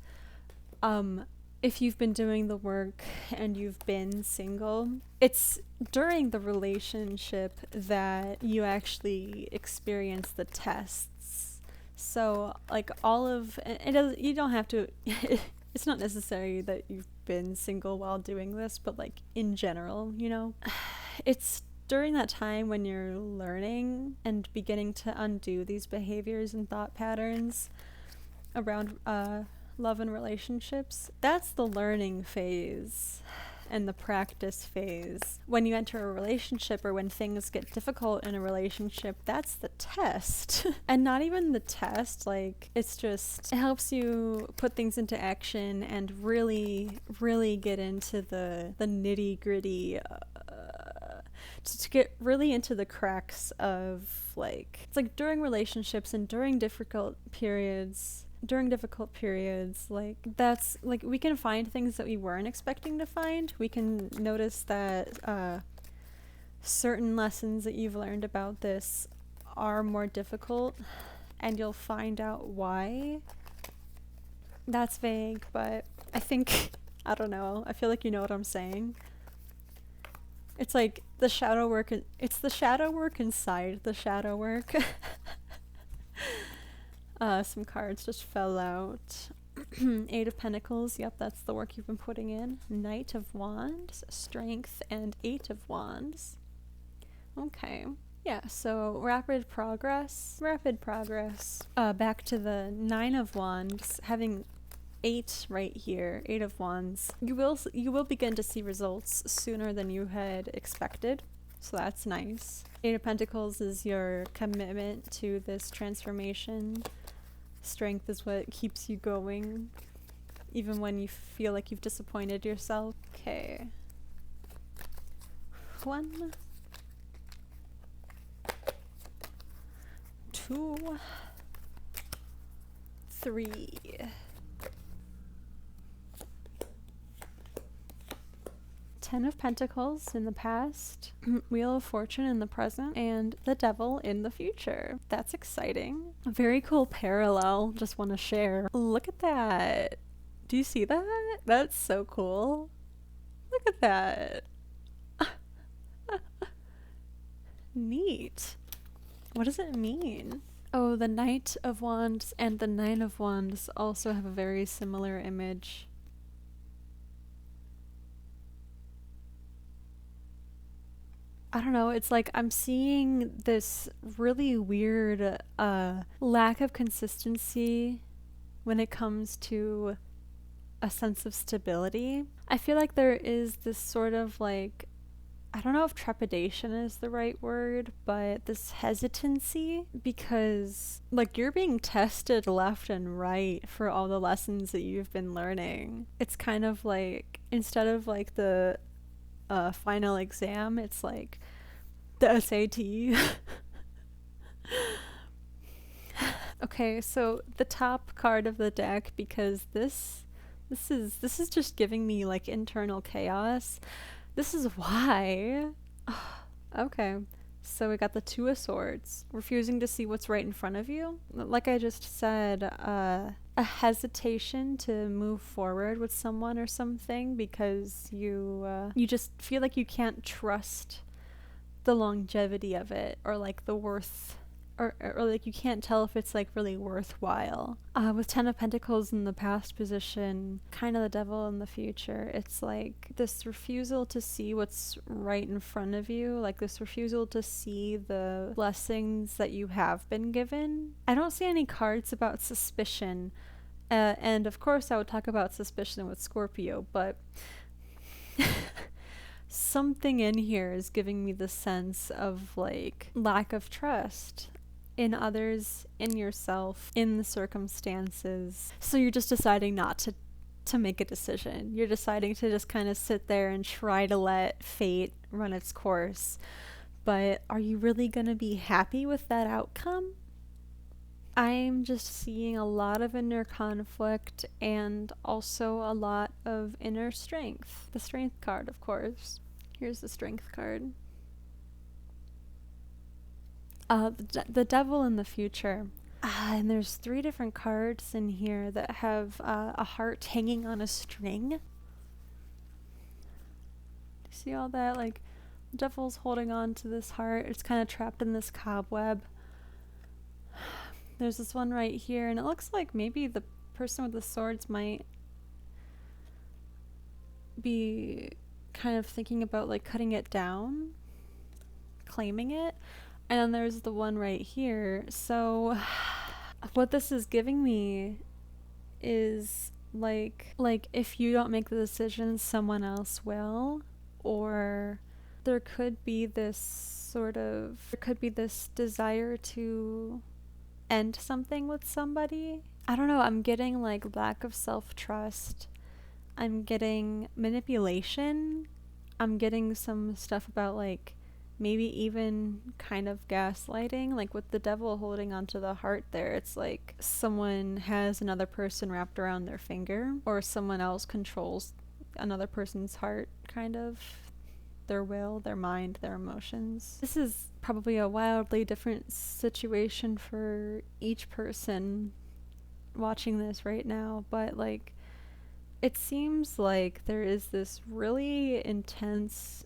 If you've been doing the work and you've been single, it's during the relationship that you actually experience the tests. So like you don't have to, it's not necessary that you've been single while doing this, but like in general, you know, it's during that time when you're learning and beginning to undo these behaviors and thought patterns around love and relationships. That's the learning phase and the practice phase. When you enter a relationship or when things get difficult in a relationship, that's the test. And not even the test, like it helps you put things into action and really, really get into the nitty gritty, to get really into the cracks of like, it's like during relationships and during difficult periods, like that's like we can find things that we weren't expecting to find. We can notice that certain lessons that you've learned about this are more difficult, and you'll find out why. That's vague, but I think, I don't know, I feel like you know what I'm saying. It's like the shadow work, it's the shadow work inside the shadow work. Some cards just fell out. Eight of Pentacles, yep, that's the work you've been putting in. Knight of Wands, Strength, and Eight of Wands. Okay. Yeah, so rapid progress. Back to the Nine of Wands, having 8 right here, 8 of Wands. You will begin to see results sooner than you had expected, so that's nice. 8 of Pentacles is your commitment to this transformation. Strength is what keeps you going, even when you feel like you've disappointed yourself. Okay. 1, 2, 2, 3. Ten of Pentacles in the past, Wheel of Fortune in the present, and the Devil in the future. That's exciting. A very cool parallel, just want to share. Look at that. Do you see that? That's so cool. Look at that. Neat. What does it mean? Oh, the Knight of Wands and the Nine of Wands also have a very similar image. I don't know, it's like I'm seeing this really weird lack of consistency when it comes to a sense of stability. I feel like there is this sort of like, I don't know if trepidation is the right word, but this hesitancy, because like you're being tested left and right for all the lessons that you've been learning. It's kind of like, instead of like the final exam, it's like the SAT. Okay, so the top card of the deck, because this is just giving me like internal chaos. This is why. Okay, so we got the Two of Swords, refusing to see what's right in front of you. Like I just said, a hesitation to move forward with someone or something because you just feel like you can't trust the longevity of it, or like the worth, or like you can't tell if it's like really worthwhile. With Ten of Pentacles in the past position, kind of the Devil in the future, it's like this refusal to see what's right in front of you, like this refusal to see the blessings that you have been given. I don't see any cards about suspicion, and of course I would talk about suspicion with Scorpio, but something in here is giving me the sense of like lack of trust in others, in yourself, in the circumstances. So you're just deciding not to make a decision. You're deciding to just kind of sit there and try to let fate run its course. But are you really going to be happy with that outcome? I'm just seeing a lot of inner conflict and also a lot of inner strength. The Strength card, of course. Here's the Strength card. The Devil in the future. And there's 3 different cards in here that have a heart hanging on a string. Do you see all that? Like, the Devil's holding on to this heart. It's kind of trapped in this cobweb. There's this one right here, and it looks like maybe the person with the swords might be kind of thinking about like cutting it down, claiming it. And then there's the one right here. So what this is giving me is like if you don't make the decision, someone else will. Or there could be this desire to end something with somebody. I don't know, I'm getting like lack of self-trust. I'm getting manipulation. I'm getting some stuff about like maybe even kind of gaslighting, like with the Devil holding onto the heart there. It's like someone has another person wrapped around their finger, or someone else controls another person's heart, kind of. Their will, their mind, their emotions. This is probably a wildly different situation for each person watching this right now, but like it seems like there is this really intense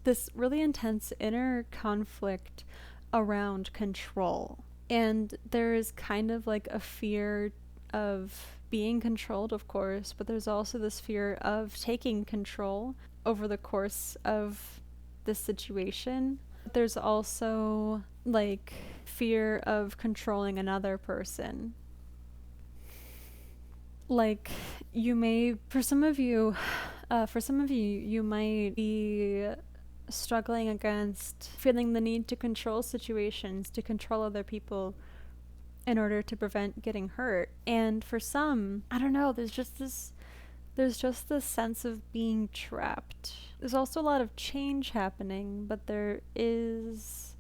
inner conflict around control. And there is kind of like a fear of being controlled, of course, but there's also this fear of taking control over the course of this situation. There's also like fear of controlling another person. Like you may, for some of you, you might be struggling against feeling the need to control situations, to control other people in order to prevent getting hurt. And for some, I don't know, there's just this sense of being trapped. There's also a lot of change happening, but there is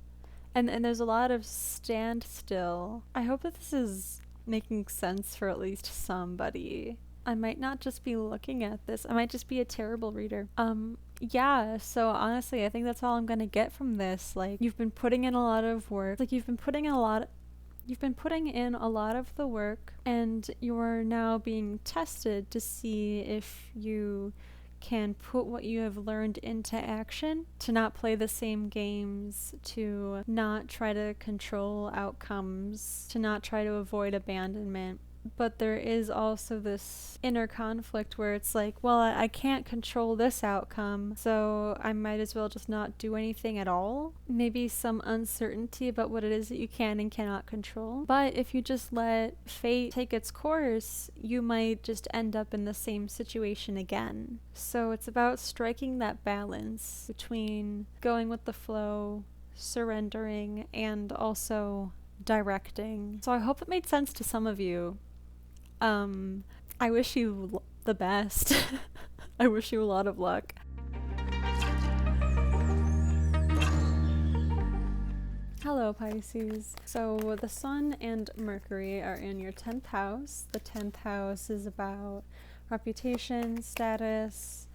And there's a lot of standstill. I hope that this is making sense for at least somebody. I might not just be looking at this. I might just be a terrible reader. Yeah, so honestly, I think that's all I'm gonna get from this. Like, you've been putting in a lot of work. Like, you've been putting in a lot of the work, and you're now being tested to see if you can put what you have learned into action, to not play the same games, to not try to control outcomes, to not try to avoid abandonment. But there is also this inner conflict where it's like, well, I can't control this outcome, so I might as well just not do anything at all. Maybe some uncertainty about what it is that you can and cannot control. But if you just let fate take its course, you might just end up in the same situation again. So it's about striking that balance between going with the flow, surrendering, and also directing. So I hope it made sense to some of you. I wish you the best. I wish you a lot of luck. Hello, Pisces. So the Sun and Mercury are in your 10th house. The 10th house is about reputation, status,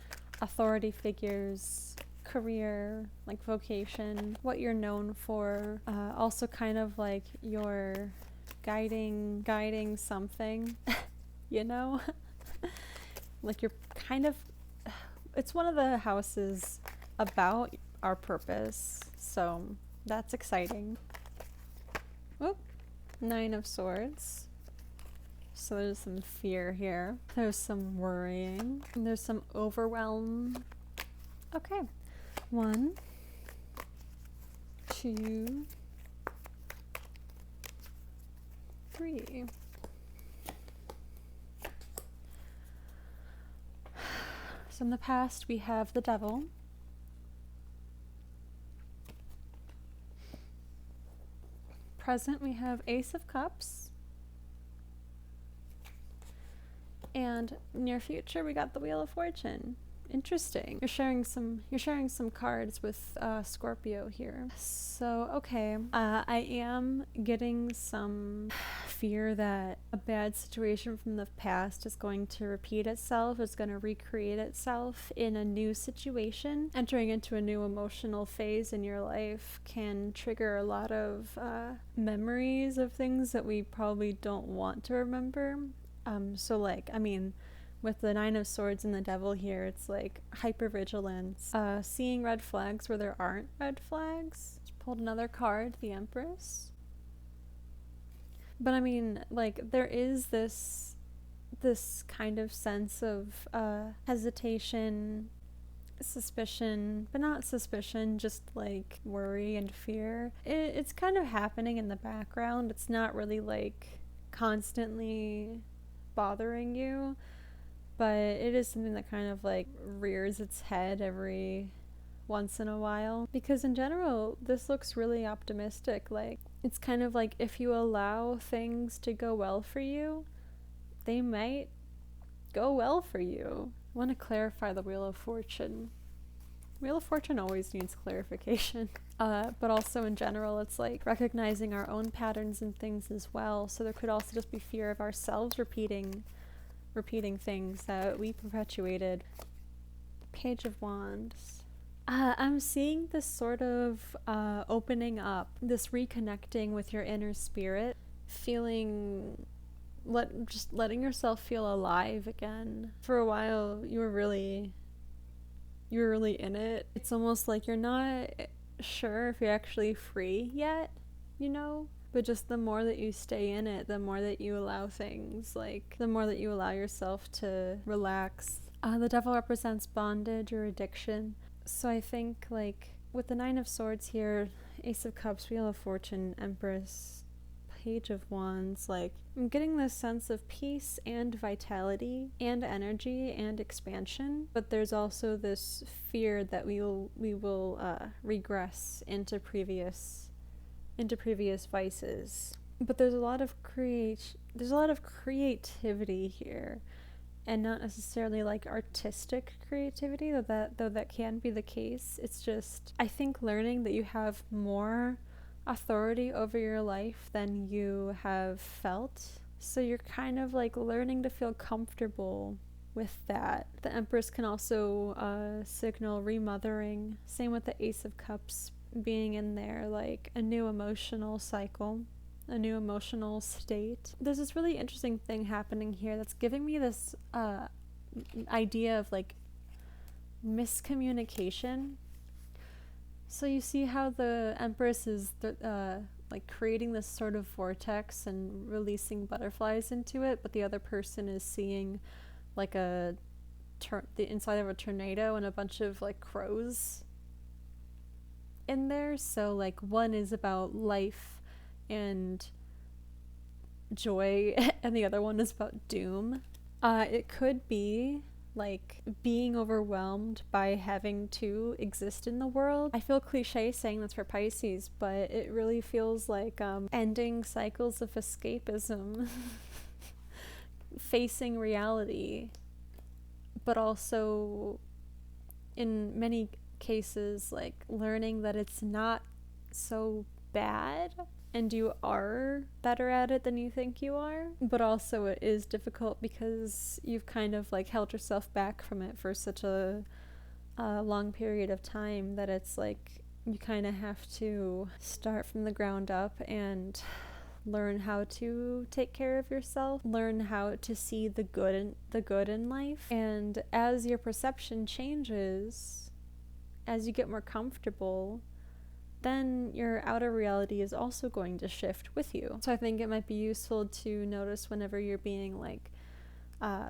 authority figures, career, like vocation, what you're known for, also kind of like your guiding something, you know? Like you're kind of, it's one of the houses about our purpose, so that's exciting. Oop, 9 of Swords. So there's some fear here. There's some worrying. There's some overwhelm. Okay. 1, 2, 3. So in the past we have the Devil. Present we have Ace of Cups. And near future we got the Wheel of Fortune. Interesting. You're sharing some cards with Scorpio here. So okay, I am getting some fear that a bad situation from the past is going to repeat itself. It's going to recreate itself in a new situation. Entering into a new emotional phase in your life can trigger a lot of memories of things that we probably don't want to remember. So like, I mean, with the 9 of Swords and the Devil here, it's like hypervigilance, seeing red flags where there aren't red flags. Just pulled another card, the Empress. But I mean, like, there is this kind of sense of hesitation, suspicion, but not suspicion, just like worry and fear. It's kind of happening in the background. It's not really like constantly bothering you, but it is something that kind of like rears its head every once in a while, because in general this looks really optimistic. Like, it's kind of like if you allow things to go well for you, they might go well for you. I want to clarify the Wheel of Fortune. Wheel of Fortune always needs clarification. But also in general, it's like recognizing our own patterns and things as well. So there could also just be fear of ourselves repeating things that we perpetuated. Page of Wands. I'm seeing this sort of opening up, this reconnecting with your inner spirit, just letting yourself feel alive again. For a while, you were really in it. It's almost like you're not sure if you're actually free yet, you know? But just the more that you stay in it, the more that you allow things, like the more that you allow yourself to relax. The Devil represents bondage or addiction. So I think, like, with the 9 of Swords here, Ace of Cups, Wheel of Fortune, Empress, Page of Wands, like, I'm getting this sense of peace and vitality and energy and expansion, but there's also this fear that we will regress into previous vices. But there's a lot of creativity here, and not necessarily like artistic creativity, though that can be the case. It's just, I think, learning that you have more authority over your life than you have felt. So you're kind of like learning to feel comfortable with that. The Empress can also signal remothering. Same with the Ace of Cups being in there, like a new emotional cycle, a new emotional state. There's this really interesting thing happening here that's giving me this idea of like miscommunication. So you see how the Empress is like creating this sort of vortex and releasing butterflies into it, but the other person is seeing like the inside of a tornado and a bunch of like crows in there. So like one is about life and joy and the other one is about doom. It could be like being overwhelmed by having to exist in the world. I feel cliche saying this for Pisces, but it really feels like ending cycles of escapism, facing reality, but also in many cases like learning that it's not so bad and you are better at it than you think you are. But also it is difficult because you've kind of like held yourself back from it for such a long period of time that it's like you kind of have to start from the ground up and learn how to take care of yourself, learn how to see the good in life. And as your perception changes, as you get more comfortable, then your outer reality is also going to shift with you. So I think it might be useful to notice whenever you're being like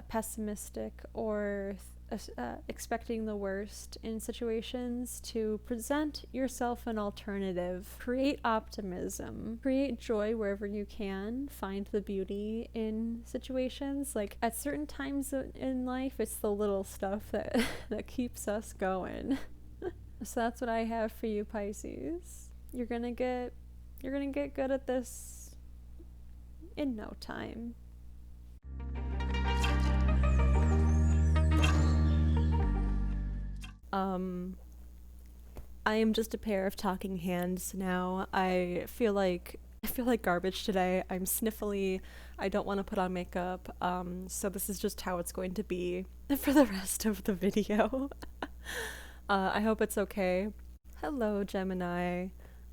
pessimistic or expecting the worst in situations, to present yourself an alternative. Create optimism. Create joy wherever you can. Find the beauty in situations. Like at certain times in life, it's the little stuff that keeps us going. So that's what I have for you, Pisces. You're gonna get good at this in no time. I am just a pair of talking hands now. I feel like garbage today. I'm sniffly. I don't want to put on makeup. So this is just how it's going to be for the rest of the video. I hope it's okay. Hello, Gemini.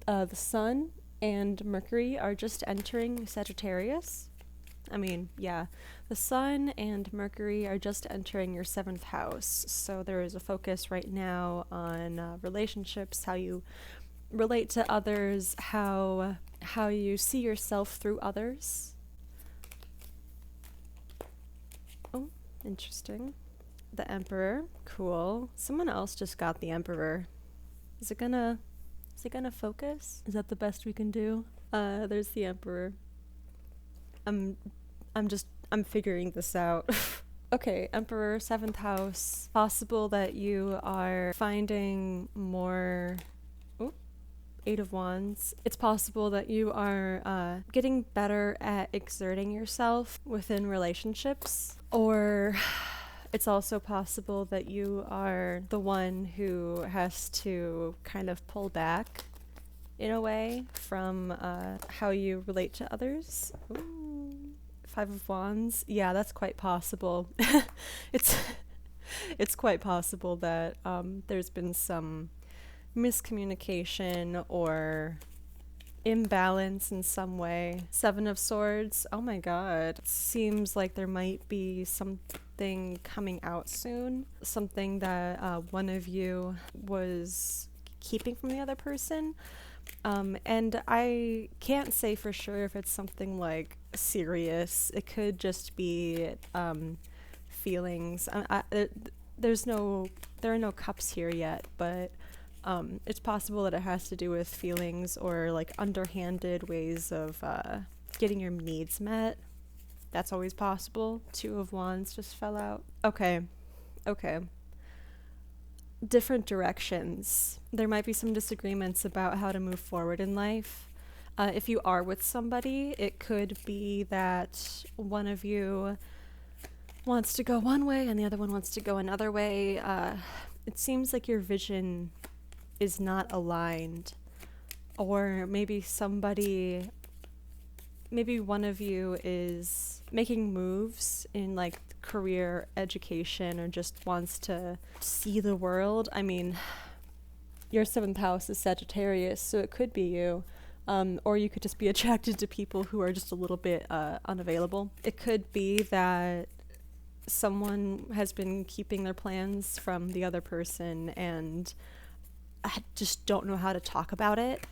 The Sun and Mercury are just entering Sagittarius. The Sun and Mercury are just entering your 7th house. So there is a focus right now on relationships, how you relate to others, how you see yourself through others. Oh, interesting. The Emperor, cool. Someone else just got the Emperor. Is it gonna focus? Is that the best we can do? There's the Emperor. I'm figuring this out. Okay, Emperor, 7th house. Possible that you are finding more. Oh, 8 of Wands. It's possible that you are getting better at exerting yourself within relationships, or it's also possible that you are the one who has to kind of pull back in a way from how you relate to others. Ooh, 5 of Wands. Yeah, that's quite possible. It's quite possible that there's been some miscommunication or imbalance in some way. 7 of Swords. Oh my god. It seems like there might be something coming out soon. Something that one of you was keeping from the other person. And I can't say for sure if it's something like serious. It could just be feelings. There are no cups here yet, but it's possible that it has to do with feelings or like underhanded ways of getting your needs met. That's always possible. 2 of Wands just fell out. Okay. Different directions. There might be some disagreements about how to move forward in life. If you are with somebody, it could be that one of you wants to go one way and the other one wants to go another way. It seems like your vision is not aligned. Or maybe maybe one of you is making moves in like career, education, or just wants to see the world. I mean, your 7th house is Sagittarius, so it could be you. Or you could just be attracted to people who are just a little bit unavailable. It could be that someone has been keeping their plans from the other person and I just don't know how to talk about it.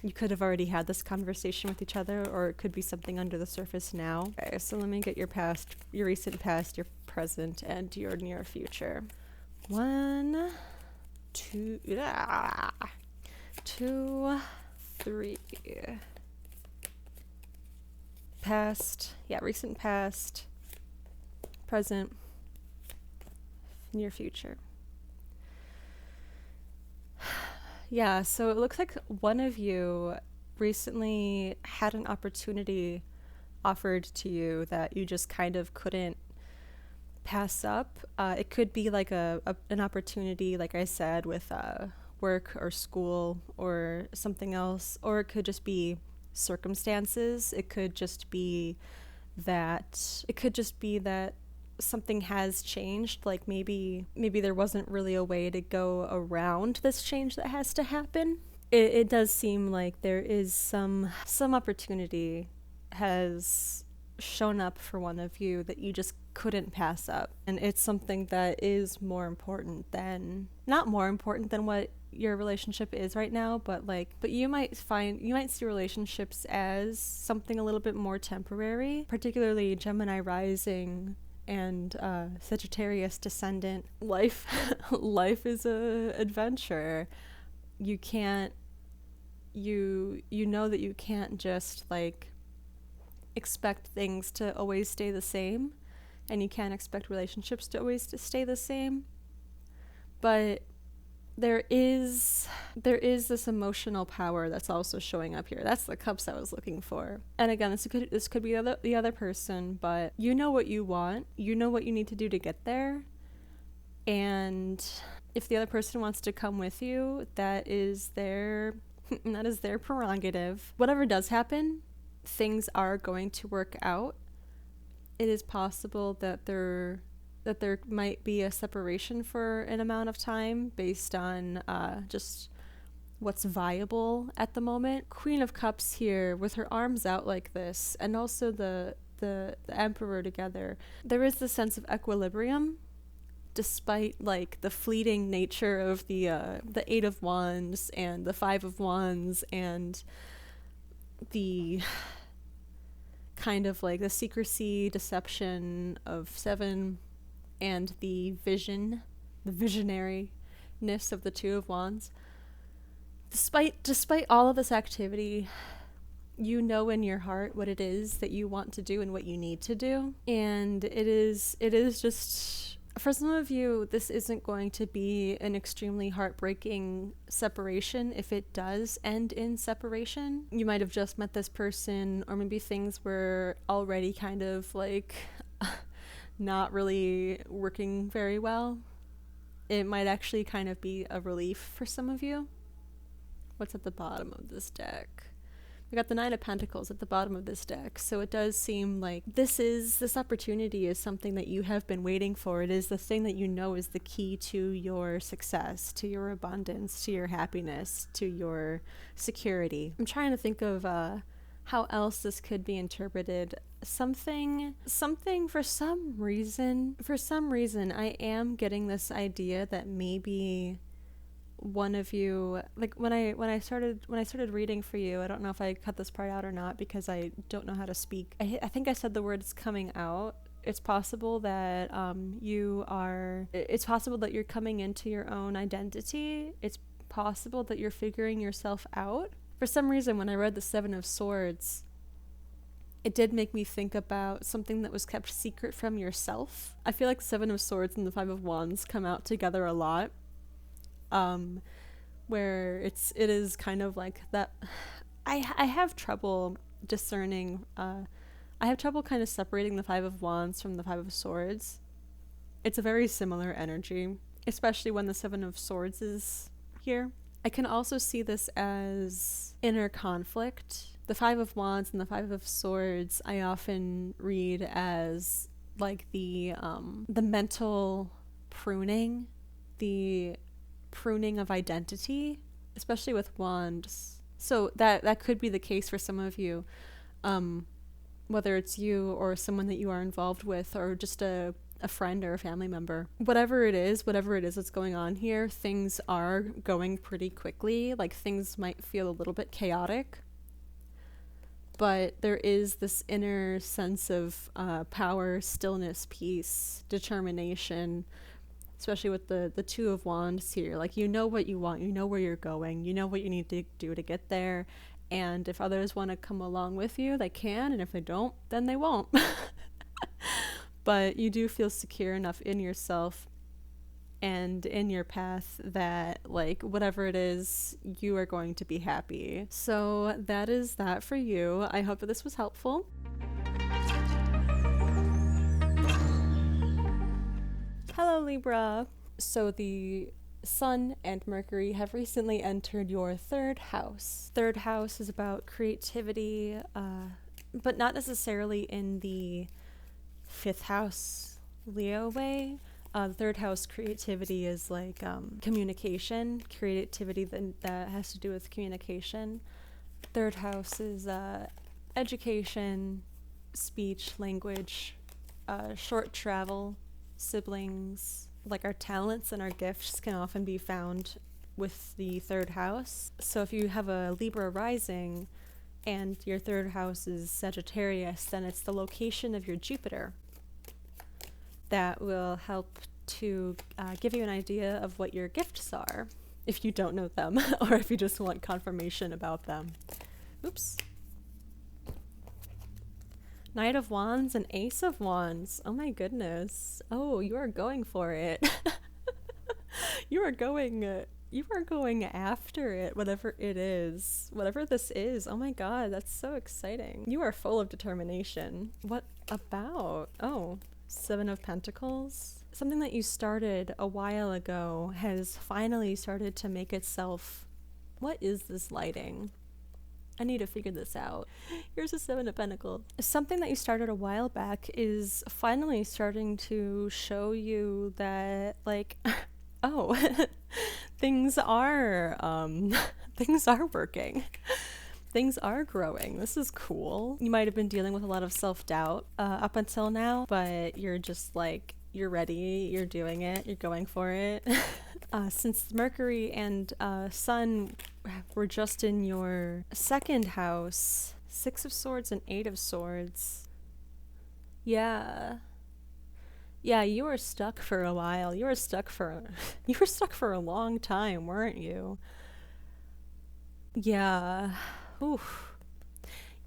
You could have already had this conversation with each other, or it could be something under the surface now. Okay, so let me get your past, your recent past, your present, and your near future. 1, 2, 2, 3. Past, yeah, recent past, present, near future. Yeah, so it looks like one of you recently had an opportunity offered to you that you just kind of couldn't pass up. It could be like an opportunity, like I said, with work or school or something else, or it could just be circumstances. It could just be that something has changed, like maybe there wasn't really a way to go around this change that has to happen. It does seem like there is some opportunity has shown up for one of you that you just couldn't pass up, and it's something that is not more important than what your relationship is right now, but you might see relationships as something a little bit more temporary, particularly Gemini rising and Sagittarius descendant. Life is a adventure. You know that you can't just like expect things to always stay the same, and you can't expect relationships to always stay the same, but there is this emotional power that's also showing up here. That's the cups I was looking for. And again, this could be the other person, but you know what you want. You know what you need to do to get there. And if the other person wants to come with you, that is their prerogative. Whatever does happen, things are going to work out. It is possible that there might be a separation for an amount of time based on just what's viable at the moment. Queen of Cups here with her arms out like this, and also the Emperor together. There is this sense of equilibrium, despite like the fleeting nature of the 8 of Wands and the 5 of Wands and the kind of like the secrecy, deception of 7 and the visionariness of the 2 of Wands. Despite all of this activity, you know in your heart what it is that you want to do and what you need to do. And it is just, for some of you, this isn't going to be an extremely heartbreaking separation if it does end in separation. You might have just met this person, or maybe things were already kind of like not really working very well. It might actually kind of be a relief for some of you. What's at the bottom of this deck? We got the 9 of Pentacles at the bottom of this deck, so it does seem like this opportunity is something that you have been waiting for. It is the thing that you know is the key to your success, to your abundance, to your happiness, to your security. I'm trying to think of how else this could be interpreted. Something for some reason I am getting this idea that maybe one of you, like when I started reading for you, I don't know if I cut this part out or not because I don't know how to speak. I think I said the words coming out. It's possible that it's possible that you're coming into your own identity. It's possible that you're figuring yourself out. For some reason, when I read the 7 of Swords, it did make me think about something that was kept secret from yourself. I feel like 7 of Swords and the 5 of Wands come out together a lot. Where it is kind of like that. I have trouble discerning, I have trouble kind of separating the 5 of Wands from the 5 of Swords. It's a very similar energy, especially when the 7 of Swords is here. I can also see this as inner conflict. The Five of Wands and the Five of Swords I often read as like the mental pruning, the pruning of identity, especially with wands. So that could be the case for some of you, whether it's you or someone that you are involved with, or just a friend or a family member. Whatever it is that's going on here, things are going pretty quickly. Like, things might feel a little bit chaotic, but there is this inner sense of power, stillness, peace, determination, especially with the Two of Wands here. Like, you know what you want, you know where you're going, you know what you need to do to get there, and if others want to come along with you, they can, and if they don't, then they won't. But you do feel secure enough in yourself and in your path that, like, whatever it is, you are going to be happy. So that is that for you. I hope that this was helpful. Hello, Libra. So the Sun and Mercury have recently entered your third house. Third house is about creativity, but not necessarily in the fifth house Leo way. The third house creativity is like communication, creativity that has to do with communication. Third house is education, speech, language, short travel, siblings. Like, our talents and our gifts can often be found with the third house. So if you have a Libra rising and your third house is Sagittarius, then it's the location of your Jupiter that will help to give you an idea of what your gifts are, if you don't know them, or if you just want confirmation about them. Oops. Knight of Wands and Ace of Wands. Oh my goodness. Oh, you are going for it. You are going after it, whatever it is. Whatever this is. Oh my god, that's so exciting. You are full of determination. What about? Oh, Seven of Pentacles. Something that you started a while ago has finally started to make itself... What is this lighting? I need to figure this out. Here's a Seven of Pentacles. Something that you started a while back is finally starting to show you that, like, oh, things are working. Things are growing. This is cool. You might have been dealing with a lot of self-doubt up until now, but you're just like, you're ready, you're doing it, you're going for it. Since Mercury and Sun were just in your second house, Six of Swords and Eight of Swords. Yeah, you were stuck for a while. You were stuck for a long time, weren't you? Yeah. Oof.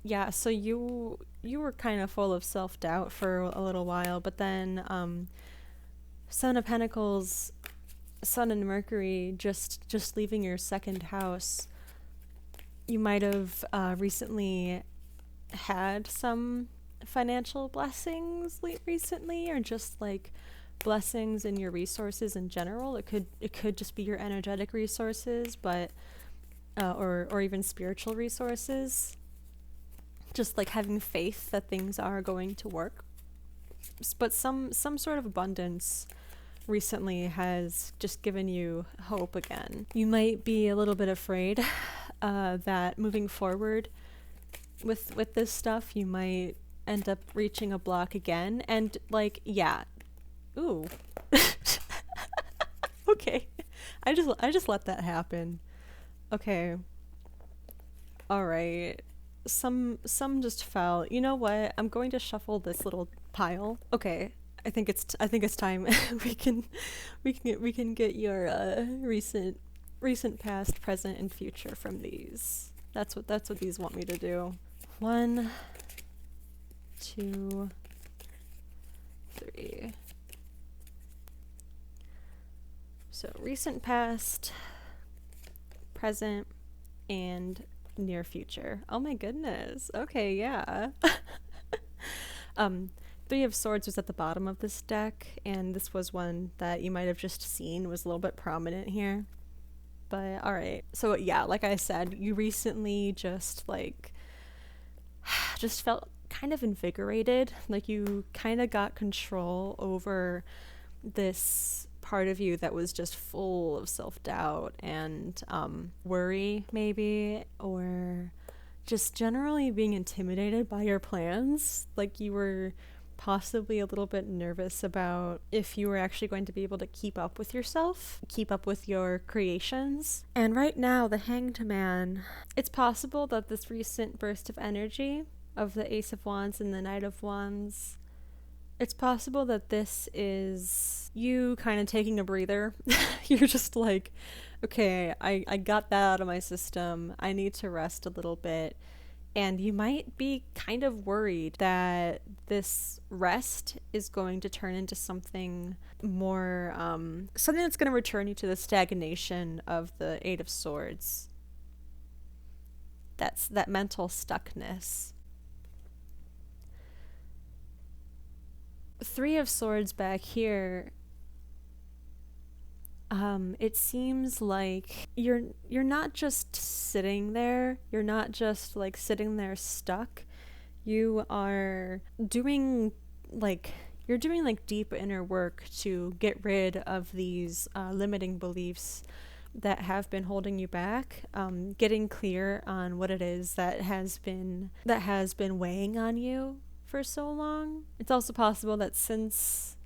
Yeah, so you were kind of full of self-doubt for a little while, but then Seven of Pentacles, Sun and Mercury just leaving your second house, you might have recently had some financial blessings recently, or just like blessings in your resources in general. It could just be your energetic resources, but or even spiritual resources. Just like having faith that things are going to work. But some sort of abundance recently has just given you hope again. You might be a little bit afraid that moving forward with this stuff, you might end up reaching a block again. And like, yeah. Ooh. Okay. I just let that happen. Okay. All right. Some just fell. You know what? I'm going to shuffle this little pile. Okay. I think it's time we can get your recent, past, present, and future from these. That's what these want me to do. 1, 2, 3. So recent, past, present, and near future. Oh my goodness. Okay, yeah. Three of Swords was at the bottom of this deck, and this was one that you might have just seen was a little bit prominent here. But all right. So yeah, like I said, you recently just just felt kind of invigorated, like you kind of got control over this part of you that was just full of self-doubt and worry maybe, or just generally being intimidated by your plans. Like you were possibly a little bit nervous about if you were actually going to be able to keep up with yourself, keep up with your creations. And right now, the Hanged Man, it's possible that this recent burst of energy of the Ace of Wands and the Knight of Wands, it's possible that this is you kind of taking a breather. You're just like, okay, I got that out of my system. I need to rest a little bit. And you might be kind of worried that this rest is going to turn into something more, something that's going to return you to the stagnation of the Eight of Swords. That's that mental stuckness. Three of Swords back here. It seems like you're not just sitting there. You're not just like sitting there stuck. You are doing like deep inner work to get rid of these limiting beliefs that have been holding you back. Getting clear on what it is that has been weighing on you for so long. It's also possible that since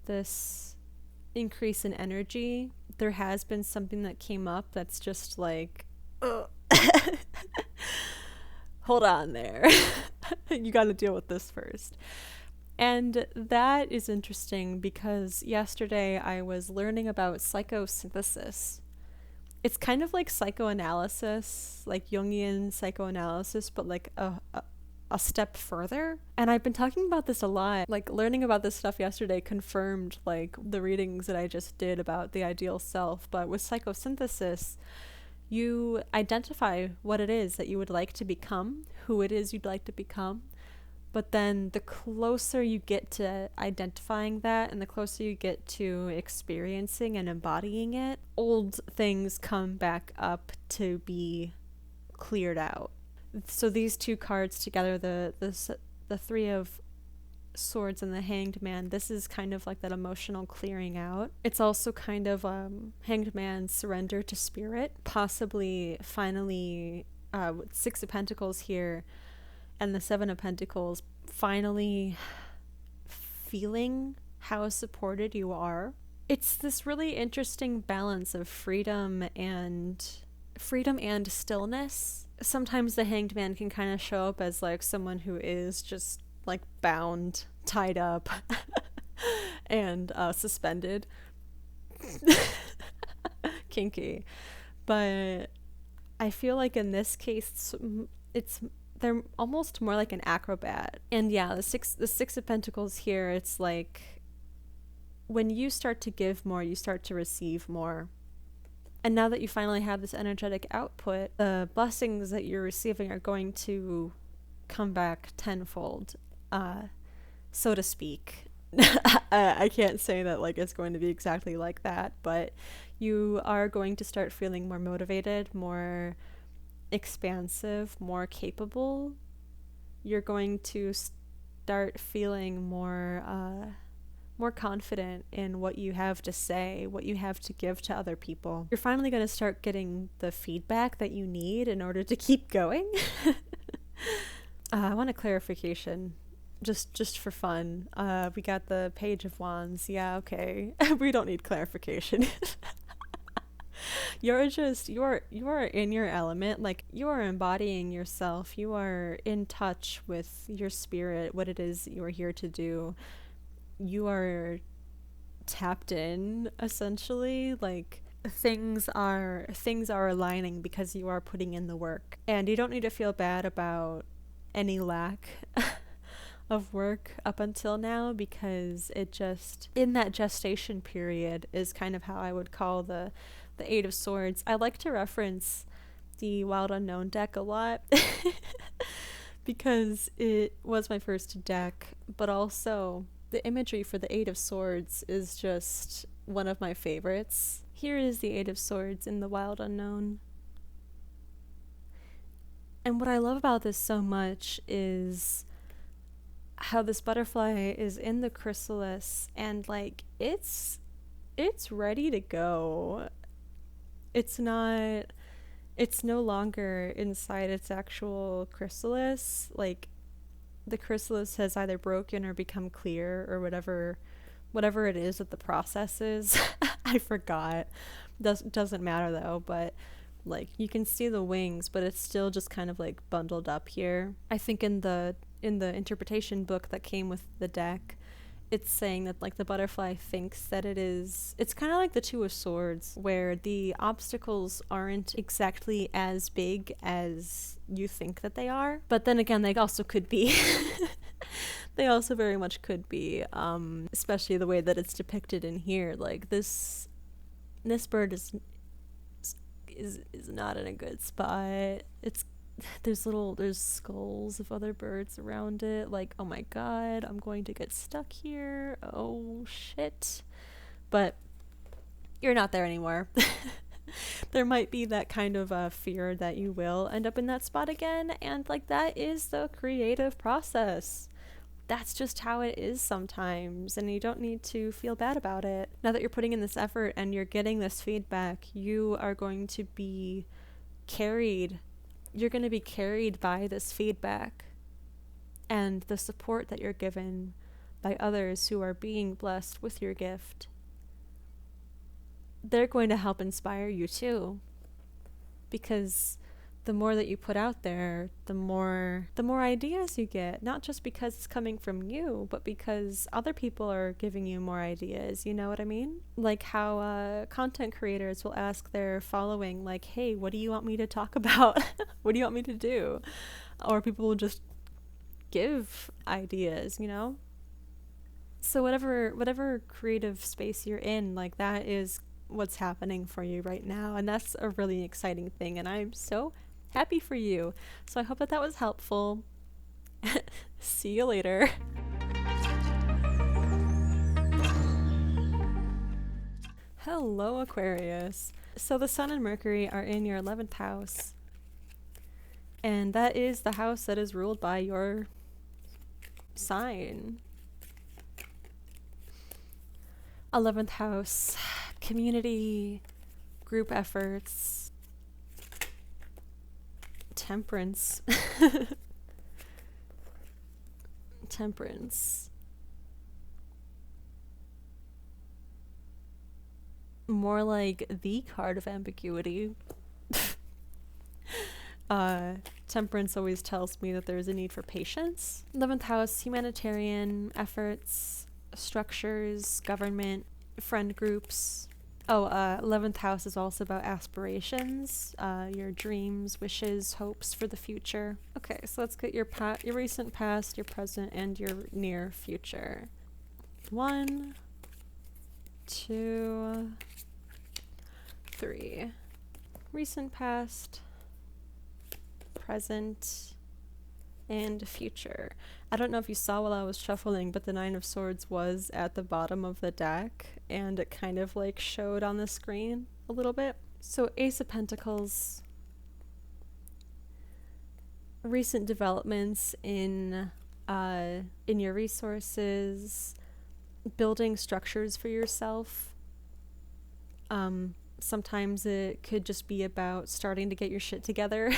this increase in energy, there has been something that came up that's just like, hold on there. You got to deal with this first. And that is interesting because yesterday I was learning about psychosynthesis. It's kind of like psychoanalysis, like Jungian psychoanalysis, but like a step further. And I've been talking about this a lot. Like learning about this stuff yesterday confirmed like the readings that I just did about the ideal self. But with psychosynthesis, you identify what it is that you would like to become, who it is you'd like to become. But then the closer you get to identifying that and the closer you get to experiencing and embodying it, old things come back up to be cleared out. So these two cards together, the Three of Swords and the Hanged Man, this is kind of like that emotional clearing out. It's also kind of Hanged Man's surrender to spirit, possibly finally with Six of Pentacles here and the Seven of Pentacles, finally feeling how supported you are. It's this really interesting balance of freedom and stillness. Sometimes the Hanged Man can kind of show up as like someone who is just like bound, tied up, and suspended. Kinky. But I feel like in this case, they're almost more like an acrobat. And yeah, the Six of Pentacles here, it's like when you start to give more, you start to receive more. And now that you finally have this energetic output, the blessings that you're receiving are going to come back tenfold, so to speak. I can't say that like it's going to be exactly like that, but you are going to start feeling more motivated, more expansive, more capable. You're going to start feeling more confident in what you have to say, what you have to give to other people. You're finally going to start getting the feedback that you need in order to keep going. I want a clarification, just for fun. We got the Page of Wands. Yeah, okay. We don't need clarification. You are in your element. Like, you are embodying yourself. You are in touch with your spirit, what it is you are here to do. You are tapped in, essentially. Like, things are aligning because you are putting in the work, and you don't need to feel bad about any lack of work up until now, because it just, in that gestation period, is kind of how I would call the Eight of Swords. I like to reference the Wild Unknown deck a lot because it was my first deck, but also the imagery for the Eight of Swords is just one of my favorites. Here is the Eight of Swords in the wild unknown. And what I love about this so much is how this butterfly is in the chrysalis, and like it's ready to go. It's no longer inside its actual chrysalis. Like the chrysalis has either broken or become clear, or whatever it is that the process is. I forgot. Doesn't matter though, but like you can see the wings, but it's still just kind of like bundled up here. I think in the interpretation book that came with the deck, it's saying that like the butterfly thinks that it's kind of like the Two of Swords, where the obstacles aren't exactly as big as you think that they are, but then again they also could be. They also very much could be, especially the way that it's depicted in here. Like this bird is not in a good spot. There's skulls of other birds around it. Like, oh my god, I'm going to get stuck here. Oh shit. But you're not there anymore. There might be that kind of fear that you will end up in that spot again, and like that is the creative process. That's just how it is sometimes, and you don't need to feel bad about it. Now that you're putting in this effort and you're getting this feedback, you are going to be carried. You're going to be carried by this feedback and the support that you're given by others who are being blessed with your gift. They're going to help inspire you too, because the more that you put out there, the more ideas you get, not just because it's coming from you, but because other people are giving you more ideas. You know what I mean? Like how content creators will ask their following, like, hey, what do you want me to talk about? What do you want me to do? Or people will just give ideas, you know? So whatever creative space you're in, like that is what's happening for you right now, and that's a really exciting thing, and I'm so happy for you. So I hope that was helpful. See you later. Hello, Aquarius. So the Sun and Mercury are in your 11th house, and that is the house that is ruled by your sign. 11th house, community, group efforts, temperance. Temperance. More like the card of ambiguity. Temperance always tells me that there's a need for patience. 11th house, humanitarian efforts, structures, government, friend groups. 11th house is also about aspirations, your dreams, wishes, hopes for the future. Okay, so let's get your recent past, your present, and your near future. 1, 2, 3. Recent past, present, and future. I don't know if you saw while I was shuffling, but the Nine of Swords was at the bottom of the deck, and it kind of like showed on the screen a little bit. So Ace of Pentacles, recent developments in your resources, building structures for yourself. Sometimes it could just be about starting to get your shit together.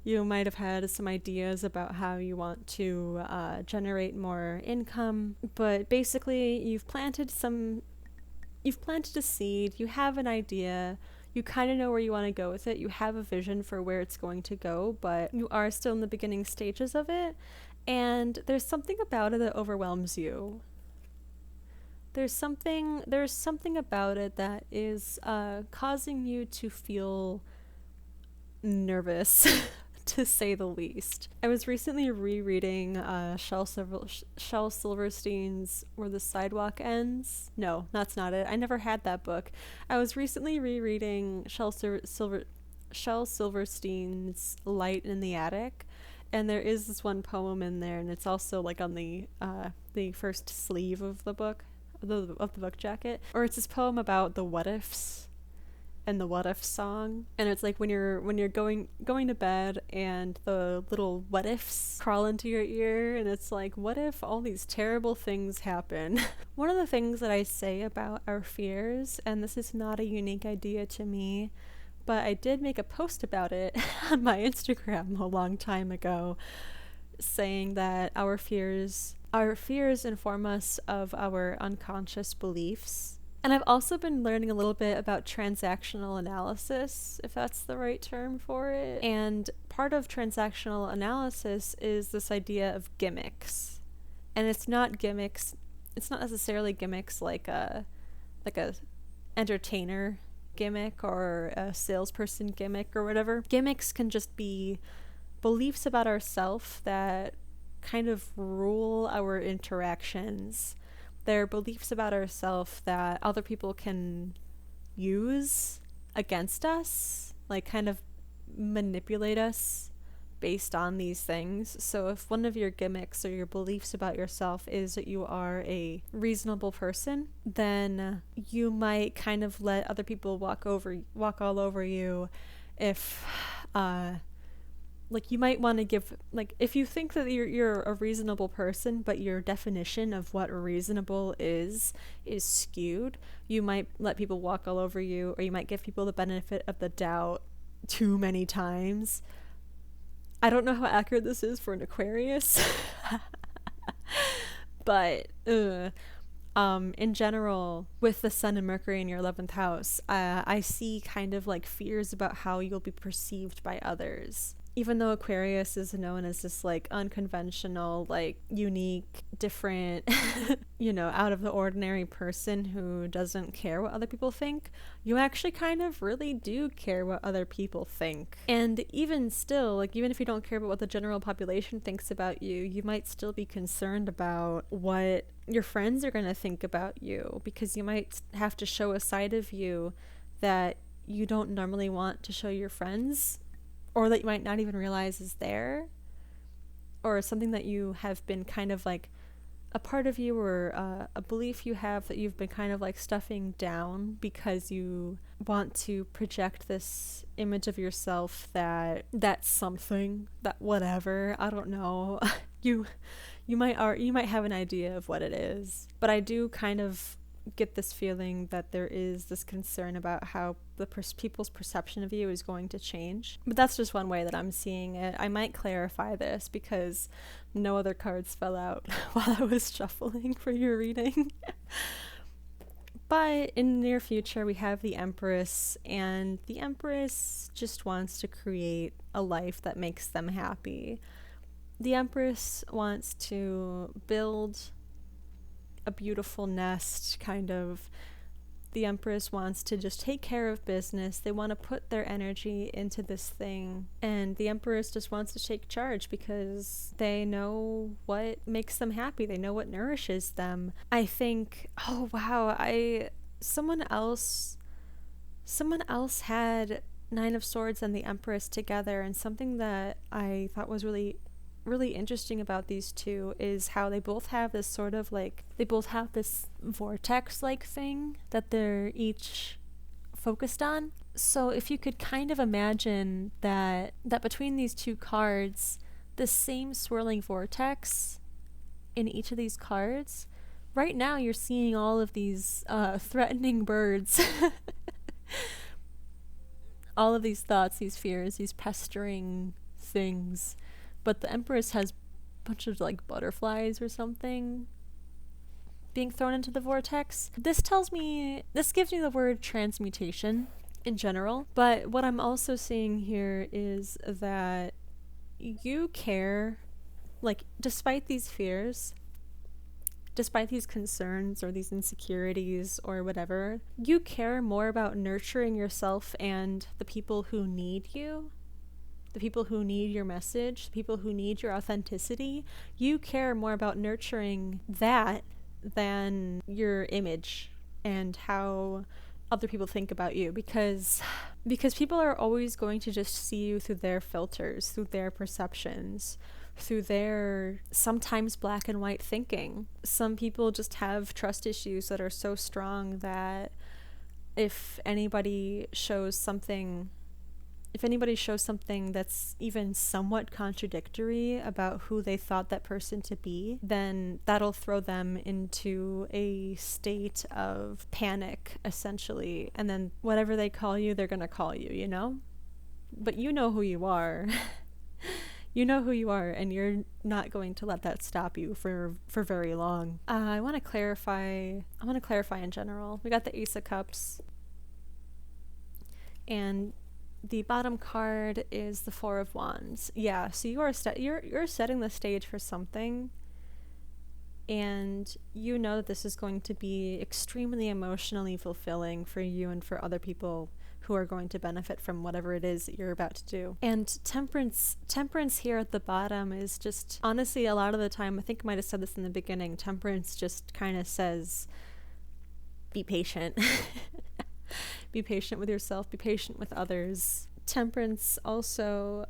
You might have had some ideas about how you want to generate more income, but basically you've planted a seed, you have an idea, you kind of know where you want to go with it, you have a vision for where it's going to go, but you are still in the beginning stages of it, and there's something about it that overwhelms you. There's something about it that is causing you to feel nervous, to say the least. I was recently rereading Shel Silverstein's Where the Sidewalk Ends. No, that's not it. I never had that book. I was recently rereading Shel Silverstein's Light in the Attic, and there is this one poem in there, and it's also like on the first sleeve of the book. of the book jacket, or it's this poem about the what ifs and the what if song, and it's like when you're going to bed and the little what ifs crawl into your ear, and it's like, what if all these terrible things happen? One of the things that I say about our fears, and this is not a unique idea to me, but I did make a post about it on my Instagram a long time ago, saying that our fears inform us of our unconscious beliefs. And I've also been learning a little bit about transactional analysis, if that's the right term for it. And part of transactional analysis is this idea of gimmicks. And it's not necessarily gimmicks like a entertainer gimmick or a salesperson gimmick or whatever. Gimmicks can just be beliefs about ourselves that kind of rule our interactions. They're beliefs about ourselves that other people can use against us, like kind of manipulate us based on these things. So if one of your gimmicks or your beliefs about yourself is that you are a reasonable person, then you might kind of let other people walk all over you. If like you might want to give, like, if you think that you're a reasonable person, but your definition of what reasonable is skewed, you might let people walk all over you, or you might give people the benefit of the doubt too many times. I don't know how accurate this is for an Aquarius, but in general, with the Sun and Mercury in your 11th house, I see kind of like fears about how you'll be perceived by others. Even though Aquarius is known as this like unconventional, like unique, different, out of the ordinary person who doesn't care what other people think, you actually kind of really do care what other people think. And even still, like even if you don't care about what the general population thinks about you, you might still be concerned about what your friends are going to think about you, because you might have to show a side of you that you don't normally want to show your friends, or that you might not even realize is there, or something that you have been kind of like a part of you, or a belief you have that you've been kind of like stuffing down because you want to project this image of yourself that's something, that whatever, I don't know. you might have an idea of what it is, but I do kind of get this feeling that there is this concern about how the people's perception of you is going to change. But that's just one way that I'm seeing it. I might clarify this because no other cards fell out while I was shuffling for your reading. But in the near future, we have the Empress, and the Empress just wants to create a life that makes them happy. The Empress wants to build a beautiful nest, kind of. The Empress wants to just take care of business. They want to put their energy into this thing, and the Empress just wants to take charge because they know what makes them happy. They know what nourishes them. I think, oh wow, someone else had Nine of Swords and the Empress together, and something that I thought was really interesting about these two is how they both have this sort of like, they both have this vortex like thing that they're each focused on. So if you could kind of imagine that between these two cards, the same swirling vortex in each of these cards, right now you're seeing all of these threatening birds. All of these thoughts, these fears, these pestering things. But the Empress has a bunch of like butterflies or something being thrown into the vortex. This gives me the word transmutation in general. But what I'm also seeing here is that you care, like, despite these fears, despite these concerns or these insecurities or whatever, you care more about nurturing yourself and the people who need you. The people who need your message, the people who need your authenticity. You care more about nurturing that than your image and how other people think about you, because people are always going to just see you through their filters, through their perceptions, through their sometimes black and white thinking. Some people just have trust issues that are so strong that if anybody shows something that's even somewhat contradictory about who they thought that person to be, then that'll throw them into a state of panic, essentially. And then whatever they call you, they're gonna call you, you know? But you know who you are. You know who you are, and you're not going to let that stop you for very long. I want to clarify in general. We got the Ace of Cups, and the bottom card is the Four of Wands. Yeah, so you are you're setting the stage for something, and you know that this is going to be extremely emotionally fulfilling for you and for other people who are going to benefit from whatever it is that you're about to do. And temperance here at the bottom is just, honestly, a lot of the time, I think I might have said this in the beginning, temperance just kind of says, be patient. Be patient with yourself, be patient with others. Temperance also,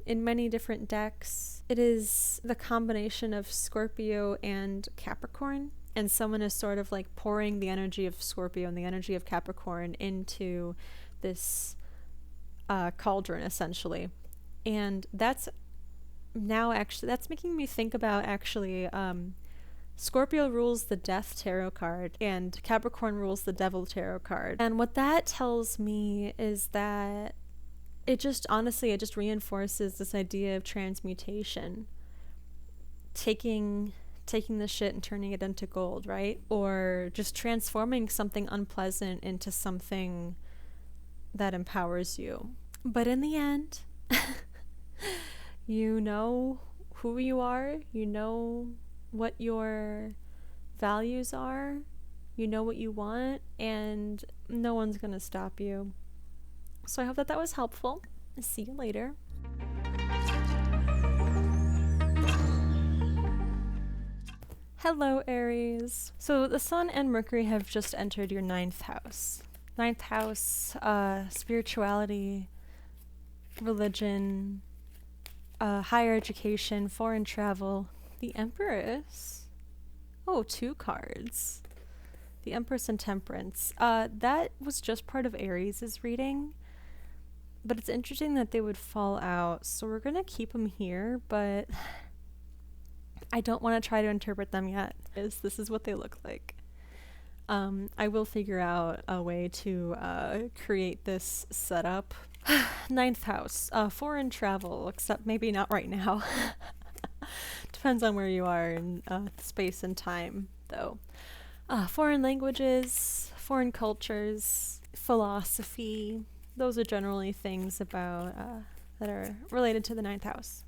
in many different decks, it is the combination of Scorpio and Capricorn. And someone is sort of like pouring the energy of Scorpio and the energy of Capricorn into this cauldron, essentially. And that's making me think about, actually, Scorpio rules the Death Tarot card and Capricorn rules the Devil Tarot card. And what that tells me is that it just reinforces this idea of transmutation. Taking the shit and turning it into gold, right? Or just transforming something unpleasant into something that empowers you. But in the end, you know who you are, you know what your values are, you know what you want, and no one's gonna stop you. So I hope that was helpful. See you later. Hello, Aries. So the Sun and Mercury have just entered your 9th house. 9th house, spirituality, religion, higher education, foreign travel. The Empress. Oh, 2 cards. The Empress and Temperance. That was just part of Aries' reading, but it's interesting that they would fall out, so we're gonna keep them here, but I don't want to try to interpret them yet. This is what they look like. I will figure out a way to create this setup. 9th house, foreign travel, except maybe not right now. Depends on where you are in space and time, though. Foreign languages, foreign cultures, philosophy, those are generally things about that are related to the 9th house.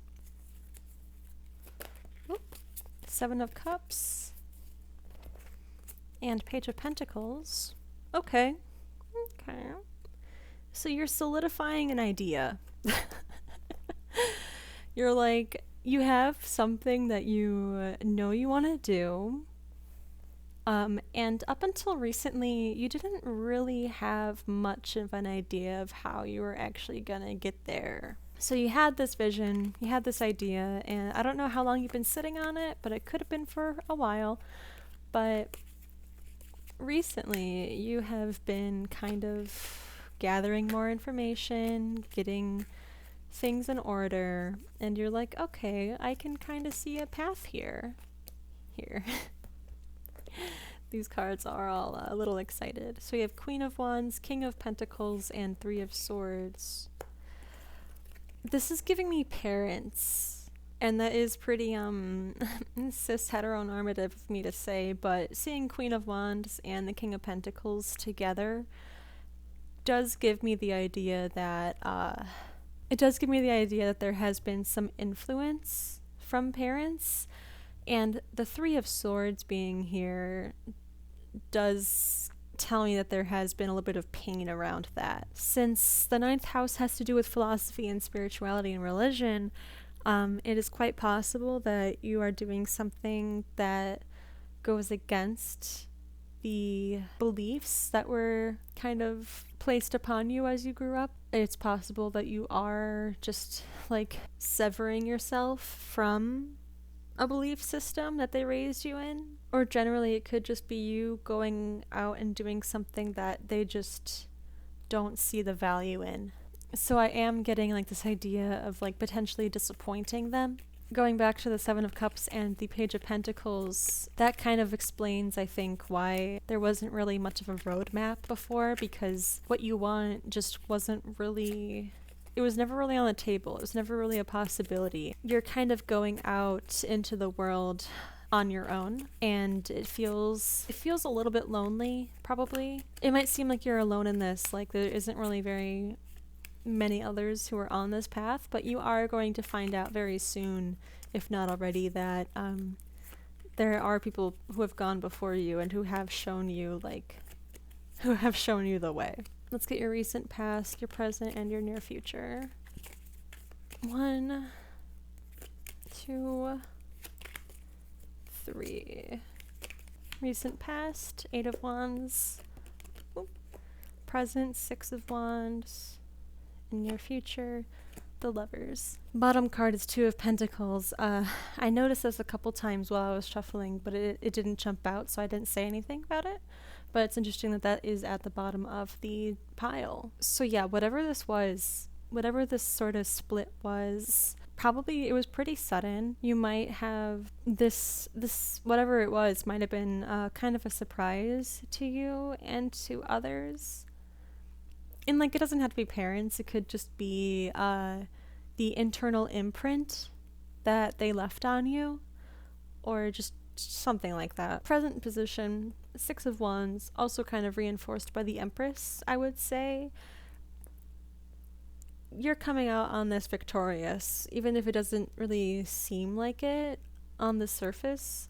Oop. 7 of Cups. And Page of Pentacles. Okay. So you're solidifying an idea. You're like, you have something that you know you want to do. And up until recently, you didn't really have much of an idea of how you were actually gonna get there. So you had this vision, you had this idea, and I don't know how long you've been sitting on it, but it could have been for a while. But recently, you have been kind of gathering more information, getting things in order, and you're like, okay, I can kind of see a path here. These cards are all a little excited. So you have Queen of Wands, King of Pentacles, and 3 of Swords. This is giving me parents, and that is pretty cis heteronormative of me to say, but seeing Queen of Wands and the King of Pentacles together does give me the idea that there has been some influence from parents, and the 3 of Swords being here does tell me that there has been a little bit of pain around that. Since the 9th house has to do with philosophy and spirituality and religion, it is quite possible that you are doing something that goes against the beliefs that were kind of placed upon you as you grew up. It's possible that you are just like severing yourself from a belief system that they raised you in. Or generally, it could just be you going out and doing something that they just don't see the value in. So I am getting like this idea of like potentially disappointing them. Going back to the Seven of Cups and the Page of Pentacles, that kind of explains, I think, why there wasn't really much of a roadmap before, because what you want just wasn't really... It was never really on the table. It was never really a possibility. You're kind of going out into the world on your own, and it feels a little bit lonely, probably. It might seem like you're alone in this, like there isn't really very many others who are on this path, but you are going to find out very soon, if not already, that there are people who have gone before you and who have shown you the way. Let's get your recent past, your present, and your near future. 1, 2, 3. Recent past, 8 of Wands. Oop. Present, 6 of Wands. And near future, the Lovers. Bottom card is 2 of Pentacles. I noticed this a couple times while I was shuffling, but it didn't jump out, so I didn't say anything about it. But it's interesting that that is at the bottom of the pile. So yeah, whatever this was, whatever this sort of split was, probably it was pretty sudden. You might have this whatever it was might have been kind of a surprise to you and to others. And like, it doesn't have to be parents. It could just be the internal imprint that they left on you, or just something like that. Present position, 6 of Wands, also kind of reinforced by the Empress, I would say. You're coming out on this victorious, even if it doesn't really seem like it on the surface.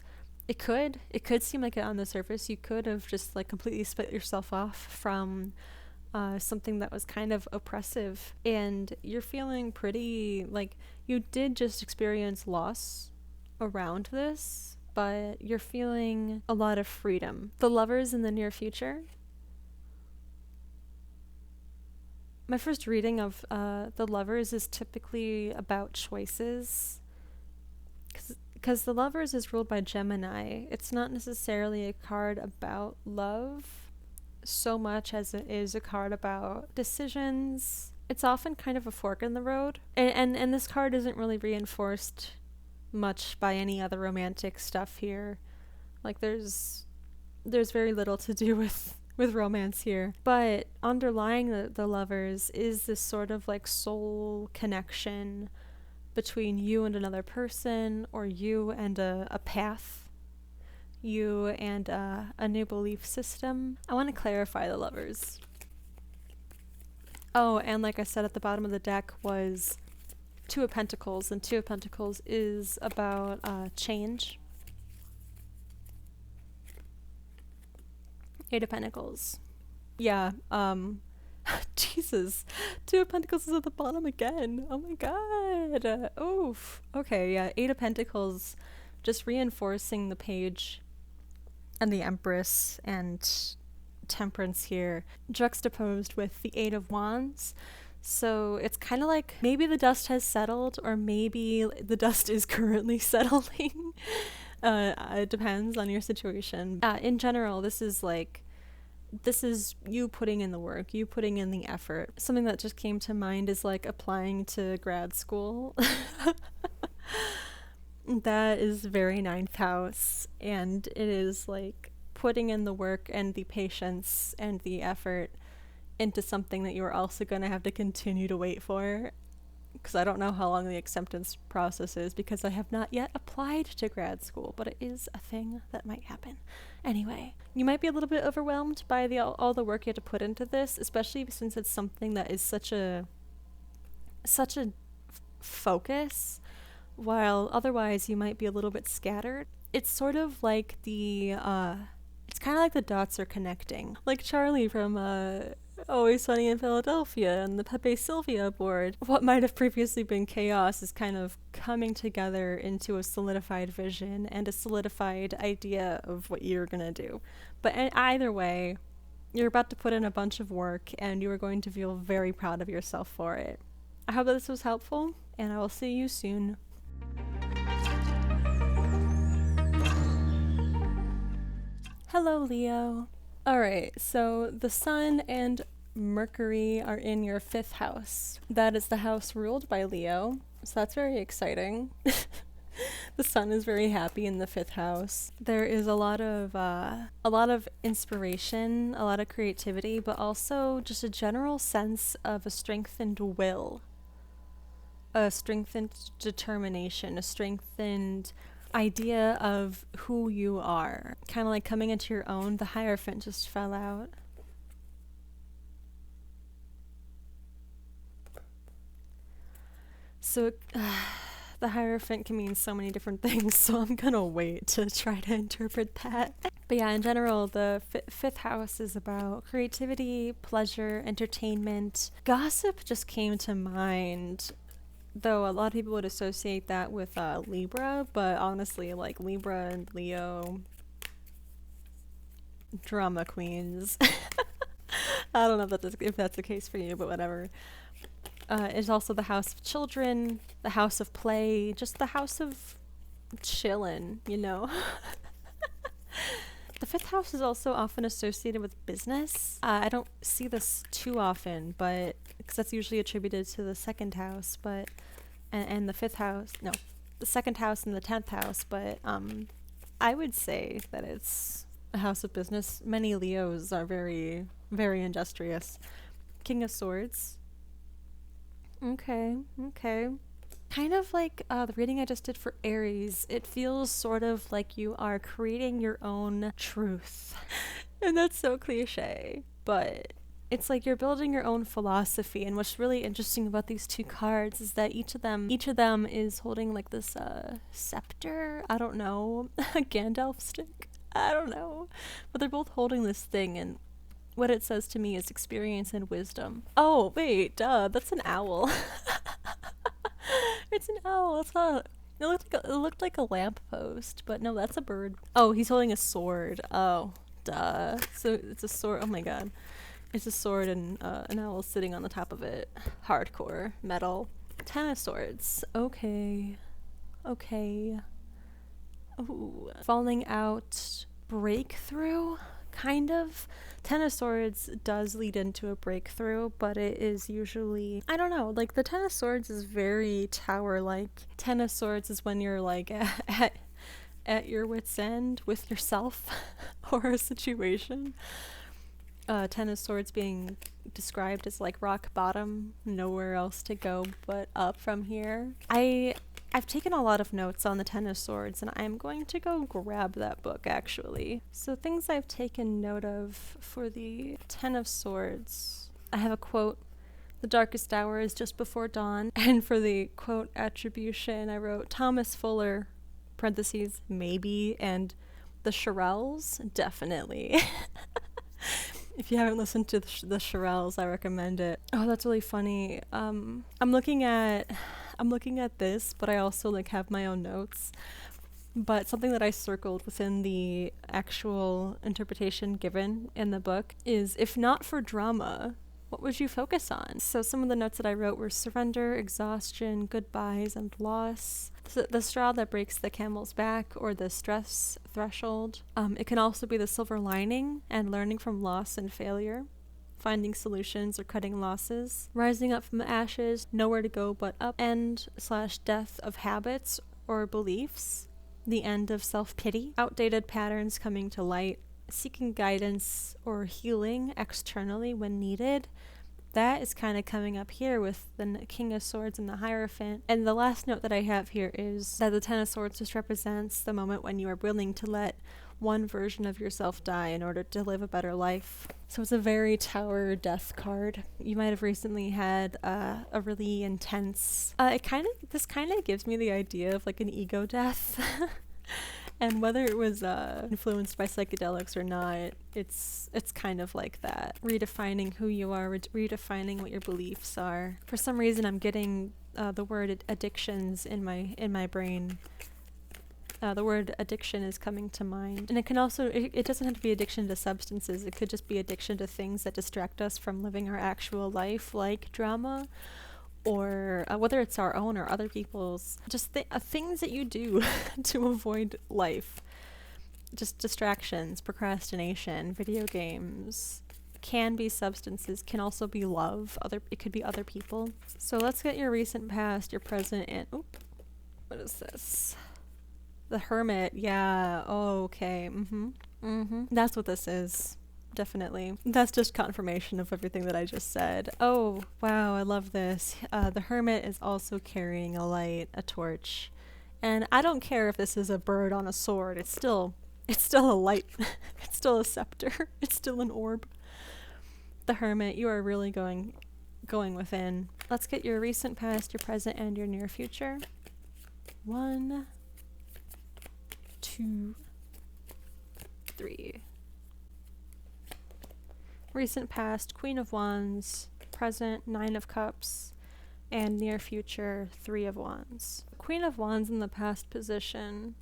It could seem like it on the surface. You could have just like completely split yourself off from something that was kind of oppressive, and you're feeling pretty like you did just experience loss around this, but you're feeling a lot of freedom. The Lovers in the near future. My first reading of the Lovers is typically about choices, because the Lovers is ruled by Gemini. It's not necessarily a card about love so much as it is a card about decisions. It's often kind of a fork in the road, and this card isn't really reinforced much by any other romantic stuff here. Like there's very little to do with romance here, but underlying the Lovers is this sort of like soul connection between you and another person, or you and a path, you and a new belief system. I want to clarify the Lovers. Oh, and like I said, at the bottom of the deck was 2 of Pentacles, and 2 of Pentacles is about change. 8 of Pentacles. Yeah, Jesus. 2 of Pentacles is at the bottom again. Oh my god. Oof. Okay, yeah, 8 of Pentacles, just reinforcing the Page and the Empress and Temperance here, juxtaposed with the 8 of Wands. So it's kind of like maybe the dust has settled, or maybe the dust is currently settling. It depends on your situation. In general, this is you putting in the work, you putting in the effort. Something that just came to mind is like applying to grad school. That is very 9th house, and it is like putting in the work and the patience and the effort into something that you're also going to have to continue to wait for, because I don't know how long the acceptance process is, because I have not yet applied to grad school, but it is a thing that might happen. Anyway, you might be a little bit overwhelmed by all the work you have to put into this, especially since it's something that is such a focus, while otherwise you might be a little bit scattered. It's sort of like it's kind of like the dots are connecting. Like Charlie from Always Sunny in Philadelphia and the Pepe Sylvia board. What might have previously been chaos is kind of coming together into a solidified vision and a solidified idea of what you're gonna do. But either way, you're about to put in a bunch of work and you are going to feel very proud of yourself for it. I hope that this was helpful, and I will see you soon. Hello, Leo. Alright, so the Sun and Mercury are in your 5th house. That is the house ruled by Leo, so that's very exciting. The Sun is very happy in the 5th house. There is a lot of inspiration, a lot of creativity, but also just a general sense of a strengthened will, a strengthened determination, a strengthened idea of who you are. Kind of like coming into your own. The Hierophant just fell out. So the Hierophant can mean so many different things, so I'm gonna wait to try to interpret that. But yeah, in general, the 5th house is about creativity, pleasure, entertainment. Gossip just came to mind, though a lot of people would associate that with Libra, but honestly, like, Libra and Leo, drama queens. I don't know if that's the case for you, but whatever. It's also the house of children, the house of play, just the house of chillin', you know? The 5th house is also often associated with business. I don't see this too often, but because that's usually attributed to the 2nd house, but and the 5th house, no, the 2nd house and the 10th house, but I would say that it's a house of business. Many Leos are very, very industrious. King of Swords. Okay. Kind of like the reading I just did for Aries. It feels sort of like you are creating your own truth. And that's so cliche, but it's like you're building your own philosophy. And what's really interesting about these 2 cards is that each of them is holding like this scepter. I don't know, a Gandalf stick. I don't know, but they're both holding this thing, and what it says to me is experience and wisdom. Oh wait, duh, that's an owl. It's an owl. It's not. It looked like a lamppost, but no, that's a bird. Oh, he's holding a sword. Oh, duh. So it's a sword. Oh my god. It's a sword and an owl sitting on the top of it. Hardcore metal. 10 of Swords. Okay. Ooh. Falling out. Breakthrough? Kind of. 10 of Swords does lead into a breakthrough, but it is usually, I don't know, like the 10 of Swords is very tower-like. 10 of Swords is when you're like at your wit's end with yourself or a situation. 10 of Swords being described as like rock bottom, nowhere else to go but up from here. I've taken a lot of notes on the 10 of Swords, and I'm going to go grab that book, actually. So things I've taken note of for the 10 of Swords. I have a quote, "The darkest hour is just before dawn." And for the quote attribution, I wrote Thomas Fuller, parentheses, maybe, and the Shirelles, definitely. If you haven't listened to the Shirelles, I recommend it. Oh, that's really funny. I'm looking at this, but I also like have my own notes. But something that I circled within the actual interpretation given in the book is, if not for drama, what would you focus on? So some of the notes that I wrote were surrender, exhaustion, goodbyes, and loss. The straw that breaks the camel's back, or the stress threshold. It can also be the silver lining and learning from loss and failure. Finding solutions or cutting losses, rising up from the ashes, nowhere to go but up, end/death of habits or beliefs, the end of self-pity, outdated patterns coming to light, seeking guidance or healing externally when needed. That is kind of coming up here with the King of Swords and the Hierophant. And the last note that I have here is that the 10 of Swords just represents the moment when you are willing to let one version of yourself die in order to live a better life. So it's a very Tower death card. You might have recently had a really intense, this kind of gives me the idea of like an ego death. And whether it was influenced by psychedelics or not, it's kind of like that. Redefining who you are, redefining what your beliefs are. For some reason, I'm getting the word addictions in my brain. The word addiction is coming to mind. And it can also, it doesn't have to be addiction to substances. It could just be addiction to things that distract us from living our actual life, like drama, or whether it's our own or other people's. Just things that you do to avoid life. Just distractions, procrastination, video games. Can be substances, can also be love. It could be other people. So let's get your recent past, your present, and what is this? The Hermit, yeah. Oh, okay. That's what this is. Definitely. That's just confirmation of everything that I just said. Oh, wow, I love this. The Hermit is also carrying a light, a torch. And I don't care if this is a bird on a sword. It's still a light. It's still a scepter. It's still an orb. The Hermit, you are really going within. Let's get your recent past, your present, and your near future. 1, 2, 3. Recent past, Queen of Wands. Present, 9 of Cups. And near future, 3 of Wands. Queen of Wands in the past position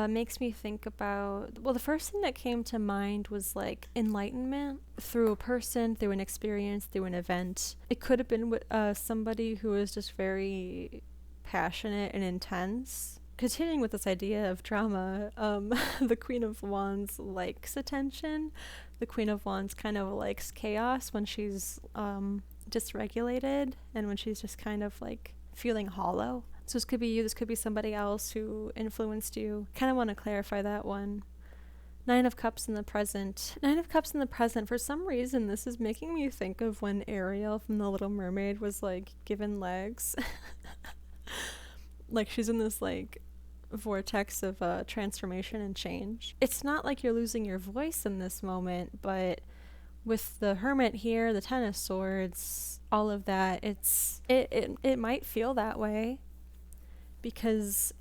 makes me think about, well, the first thing that came to mind was like enlightenment through a person, through an experience, through an event. It could have been somebody who was just very passionate and intense. Continuing with this idea of drama, the Queen of Wands likes attention. The Queen of Wands kind of likes chaos when she's dysregulated and when she's just kind of like feeling hollow. So this could be you, this could be somebody else who influenced you. Kind of want to clarify that one. 9 of Cups in the present. 9 of Cups in the present, for some reason, this is making me think of when Ariel from The Little Mermaid was like given legs. Like she's in this like vortex of transformation and change. It's not like you're losing your voice in this moment, but with the Hermit here, the 10 of Swords, all of that, it might feel that way because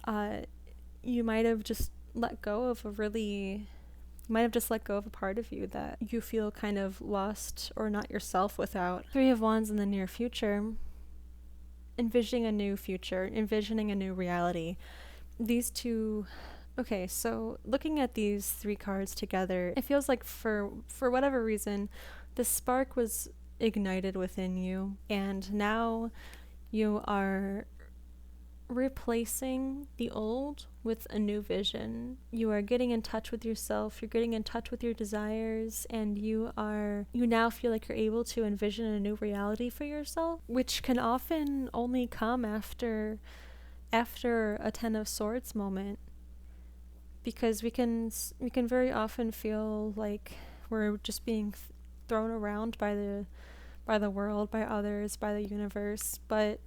you might have just let go of a part of you that you feel kind of lost or not yourself without. 3 of Wands in the near future. Envisioning a new future, envisioning a new reality. These two, okay, so looking at these 3 cards together, it feels like for whatever reason, the spark was ignited within you, and now you are replacing the old with a new vision. You are getting in touch with yourself, you're getting in touch with your desires, and you now feel like you're able to envision a new reality for yourself, which can often only come after a 10 of Swords moment, because we can very often feel like we're just being thrown around by the world, by others, by the universe, but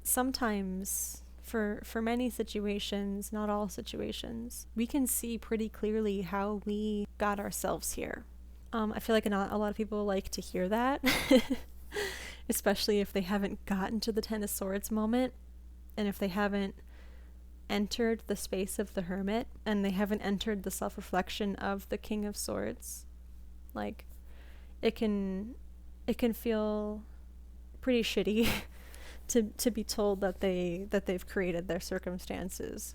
sometimes for many situations, not all situations, we can see pretty clearly how we got ourselves here. I feel like not a lot of people like to hear that, especially if they haven't gotten to the 10 of Swords moment, and if they haven't entered the space of the Hermit, and they haven't entered the self-reflection of the King of Swords. Like, it can feel pretty shitty to be told that they've created their circumstances.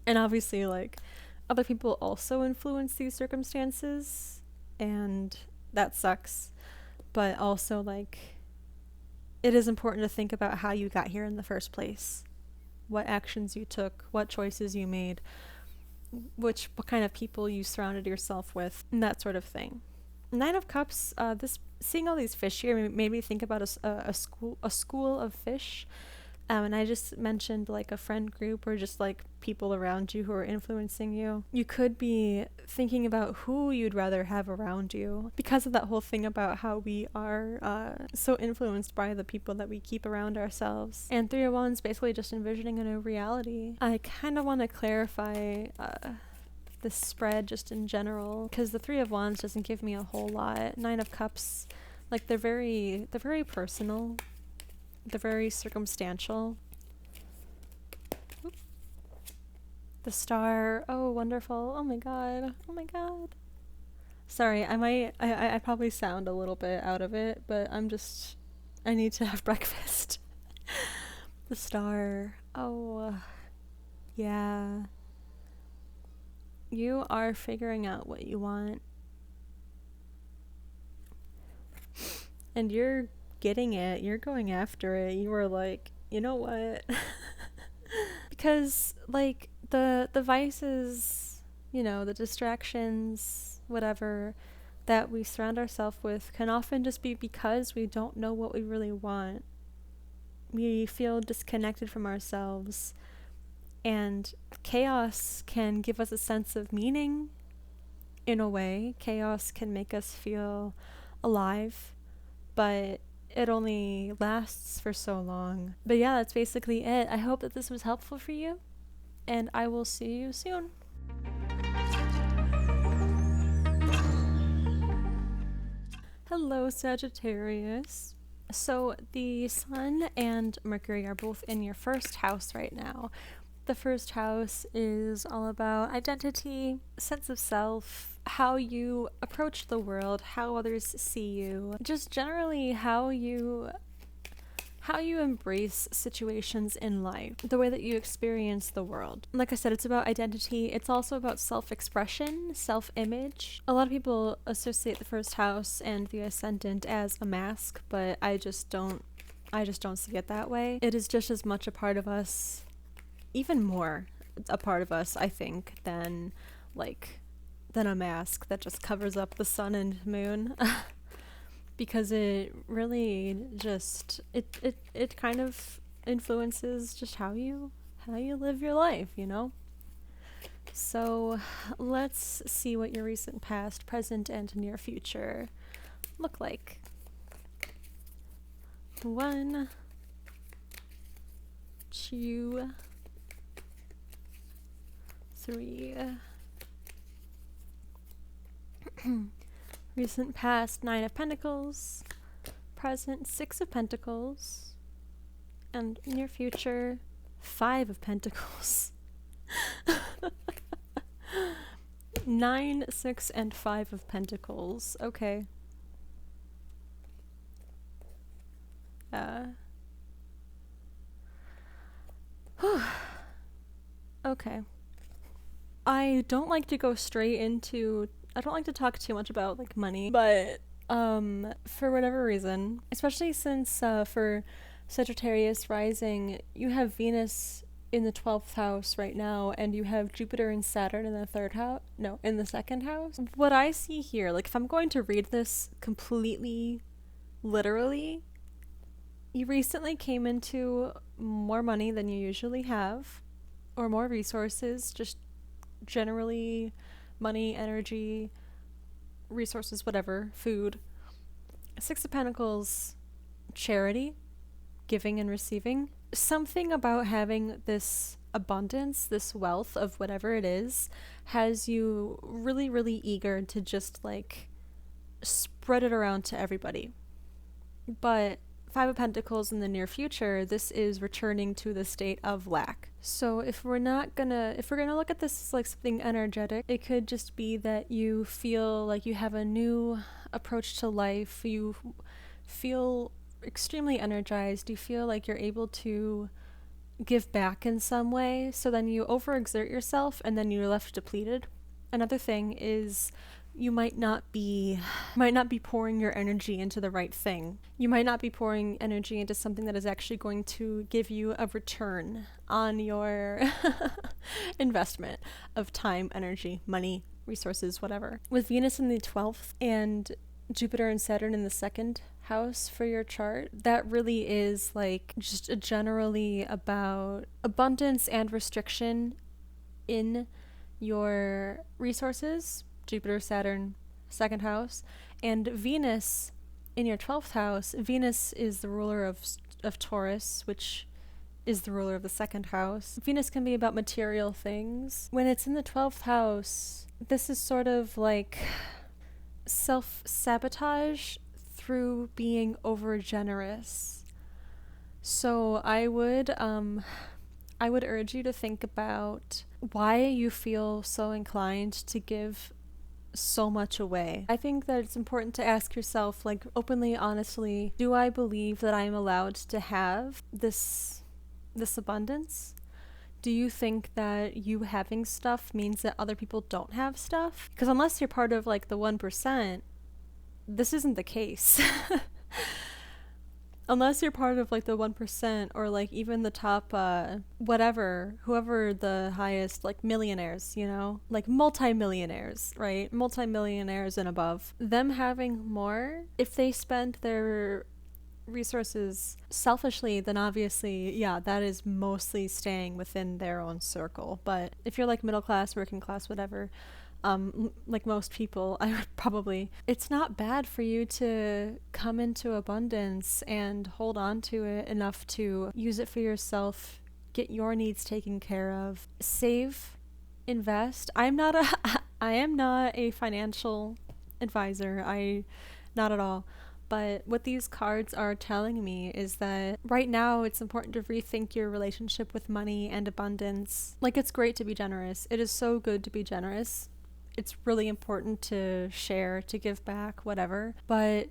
And obviously, like, other people also influence these circumstances, and that sucks. But also, like, it is important to think about how you got here in the first place. What actions you took, what choices you made, what kind of people you surrounded yourself with, and that sort of thing. 9 of Cups, seeing all these fish here made me think about a school of fish. And I just mentioned like a friend group or just like people around you who are influencing you. You could be thinking about who you'd rather have around you because of that whole thing about how we are so influenced by the people that we keep around ourselves. And 3 of Wands basically just envisioning a new reality. I kind of want to clarify this spread just in general, because the 3 of Wands doesn't give me a whole lot. 9 of Cups, like they're very personal. They're very circumstantial. The star. Oh, wonderful. Oh my god. Oh my god. Sorry, I probably sound a little bit out of it, but I need to have breakfast. The star. Oh, yeah. You are figuring out what you want. And you're getting it. You're going after it. You were like, you know what? Because, like, the vices, you know, the distractions, whatever, that we surround ourselves with can often just be because we don't know what we really want. We feel disconnected from ourselves. And chaos can give us a sense of meaning in a way. Chaos can make us feel alive, but it only lasts for so long. But yeah, that's basically it. I hope that this was helpful for you, and I will see you soon. Hello, Sagittarius. So the Sun and Mercury are both in your first house right now. The first house is all about identity, sense of self, how you approach the world, how others see you, just generally how you embrace situations in life, the way that you experience the world. Like I said, it's about identity. It's also about self-expression, self-image. A lot of people associate the first house and the ascendant as a mask, but I just don't see it that way. It is just as much a part of us, even more a part of us, I think, than a mask that just covers up the sun and moon. Because it really just it kind of influences just how you live your life, you know? So let's see what your recent past, present, and near future look like. 1, 2, 3. Recent past, 9 of Pentacles. Present, 6 of Pentacles. And near future, 5 of Pentacles. 9, 6, and 5 of Pentacles. Okay. Okay. I don't like to go straight into... I don't like to talk too much about, like, money, but, for whatever reason, especially since, for Sagittarius rising, you have Venus in the 12th house right now, and you have Jupiter and Saturn in the in the 2nd house. What I see here, like, if I'm going to read this completely literally, you recently came into more money than you usually have, or more resources, just generally money, energy, resources, whatever, food. 6 of Pentacles, charity, giving and receiving. Something about having this abundance, this wealth of whatever it is, has you really, really eager to just, like, spread it around to everybody. But 5 of Pentacles in the near future, this is returning to the state of lack. So if we're gonna look at this as like something energetic, it could just be that you feel like you have a new approach to life. You feel extremely energized. You feel like you're able to give back in some way. So then you overexert yourself and then you're left depleted. Another thing is you might not be pouring your energy into the right thing. You might not be pouring energy into something that is actually going to give you a return on your investment of time, energy, money, resources, whatever. With Venus in the 12th and Jupiter and Saturn in the 2nd house for your chart, that really is like just generally about abundance and restriction in your resources. Jupiter, Saturn, 2nd house, and Venus in your 12th house. Venus is the ruler of Taurus, which is the ruler of the 2nd house. Venus can be about material things. When it's in the 12th house, this is sort of like self-sabotage through being over generous. So I would I would urge you to think about why you feel so inclined to give so much away. I think that it's important to ask yourself, like, openly, honestly, do I believe that I'm allowed to have this abundance? Do you think that you having stuff means that other people don't have stuff? Because unless you're part of like the 1%, this isn't the case. Unless you're part of like the 1% or like even the top whoever the highest, like millionaires, you know, like multimillionaires, right? Multimillionaires and above. Them having more, if they spend their resources selfishly, then obviously, yeah, that is mostly staying within their own circle. But if you're like middle class, working class, whatever, like most people, I would probably, it's not bad for you to come into abundance and hold on to it enough to use it for yourself, get your needs taken care of, save, invest. I am not a financial advisor. Not at all. But what these cards are telling me is that right now it's important to rethink your relationship with money and abundance. Like, it's great to be generous. It is so good to be generous. It's really important to share, to give back, whatever. But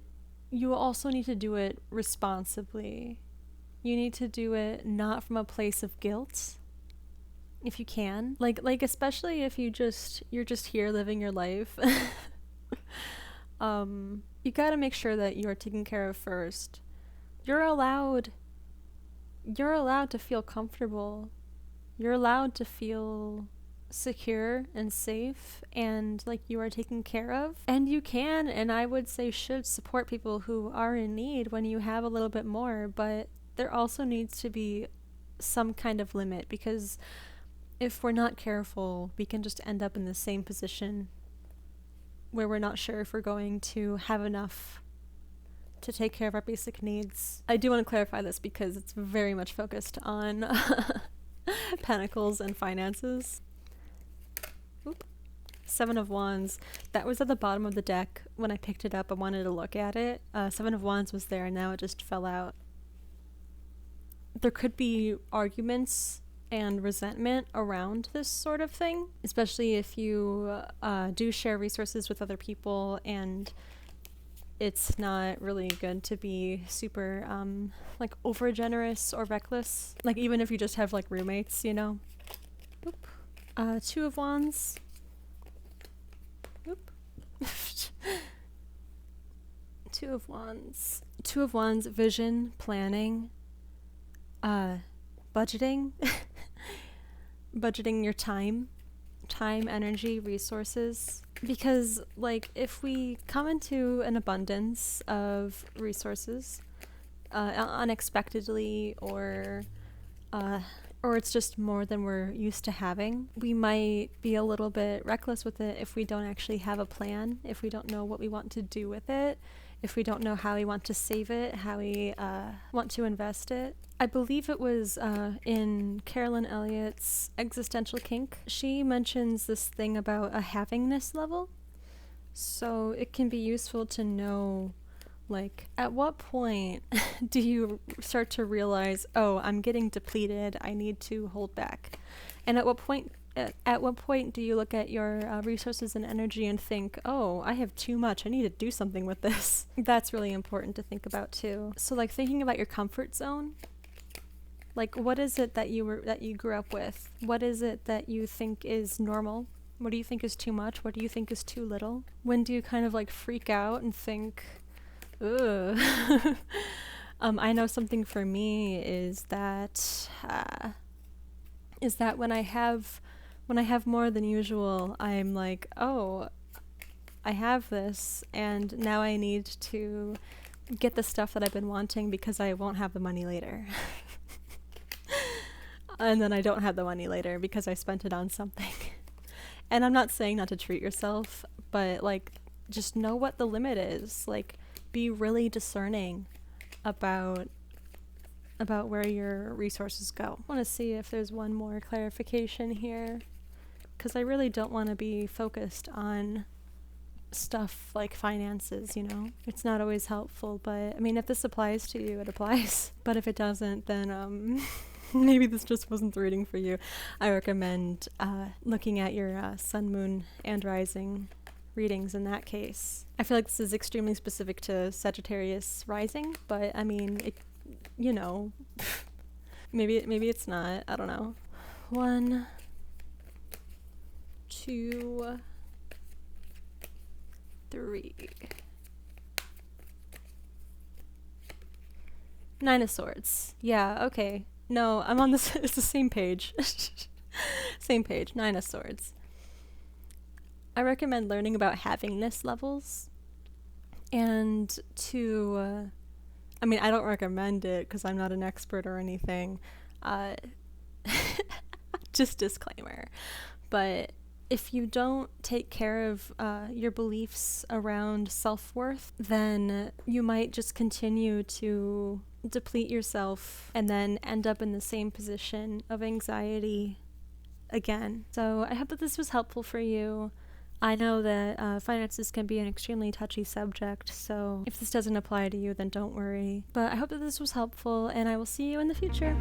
you also need to do it responsibly. You need to do it not from a place of guilt, if you can. Like especially if you're just here living your life. You gotta make sure that you are taken care of first. You're allowed to feel comfortable. You're allowed to feel secure and safe and like you are taken care of. And you can, and I would say should, support people who are in need when you have a little bit more, but there also needs to be some kind of limit, because if we're not careful, we can just end up in the same position where we're not sure if we're going to have enough to take care of our basic needs. I do want to clarify this because it's very much focused on pentacles and finances. Oop. Seven of Wands. That was at the bottom of the deck when I picked it up. I wanted to look at it. Seven of Wands was there and now it just fell out. There could be arguments and resentment around this sort of thing, especially if you do share resources with other people, and it's not really good to be super like over generous or reckless, like even if you just have like roommates, you know. Oop. Two of Wands. Oop. Two of Wands. Two of Wands, vision, planning, budgeting. Budgeting your time, energy, resources. Because like if we come into an abundance of resources unexpectedly, or it's just more than we're used to having, we might be a little bit reckless with it if we don't actually have a plan, if we don't know what we want to do with it, if we don't know how we want to save it, how we want to invest it. I believe it was in Carolyn Elliott's Existential Kink. She mentions this thing about a havingness level. So it can be useful to know, like, at what point do you start to realize, oh, I'm getting depleted, I need to hold back? And at what point do you look at your resources and energy and think, oh, I have too much, I need to do something with this? That's really important to think about too. So like thinking about your comfort zone. Like, what is it that you grew up with? What is it that you think is normal? What do you think is too much? What do you think is too little? When do you kind of like freak out and think, ugh? I know something for me is that when I have more than usual, I'm like, oh, I have this, and now I need to get the stuff that I've been wanting because I won't have the money later. And then I don't have the money later because I spent it on something. And I'm not saying not to treat yourself, but like just know what the limit is. Like, be really discerning about where your resources go. I want to see if there's one more clarification here, because I really don't want to be focused on stuff like finances, you know. It's not always helpful, but I mean, if this applies to you, it applies. But if it doesn't, then maybe this just wasn't the reading for you. I recommend looking at your sun, moon, and rising readings in that case. I feel like this is extremely specific to Sagittarius rising, but I mean, it, you know, maybe it's not. I don't know. 1, 2, 3. 9 of Swords. Yeah, okay. No, I'm on this. It's the same page. Same page. 9 of Swords. I recommend learning about havingness levels. And to, I mean, I don't recommend it because I'm not an expert or anything. Just disclaimer. But if you don't take care of your beliefs around self-worth, then you might just continue to deplete yourself and then end up in the same position of anxiety again. So I hope that this was helpful for you. I know that finances can be an extremely touchy subject, so if this doesn't apply to you, then don't worry. But I hope that this was helpful, and I will see you in the future.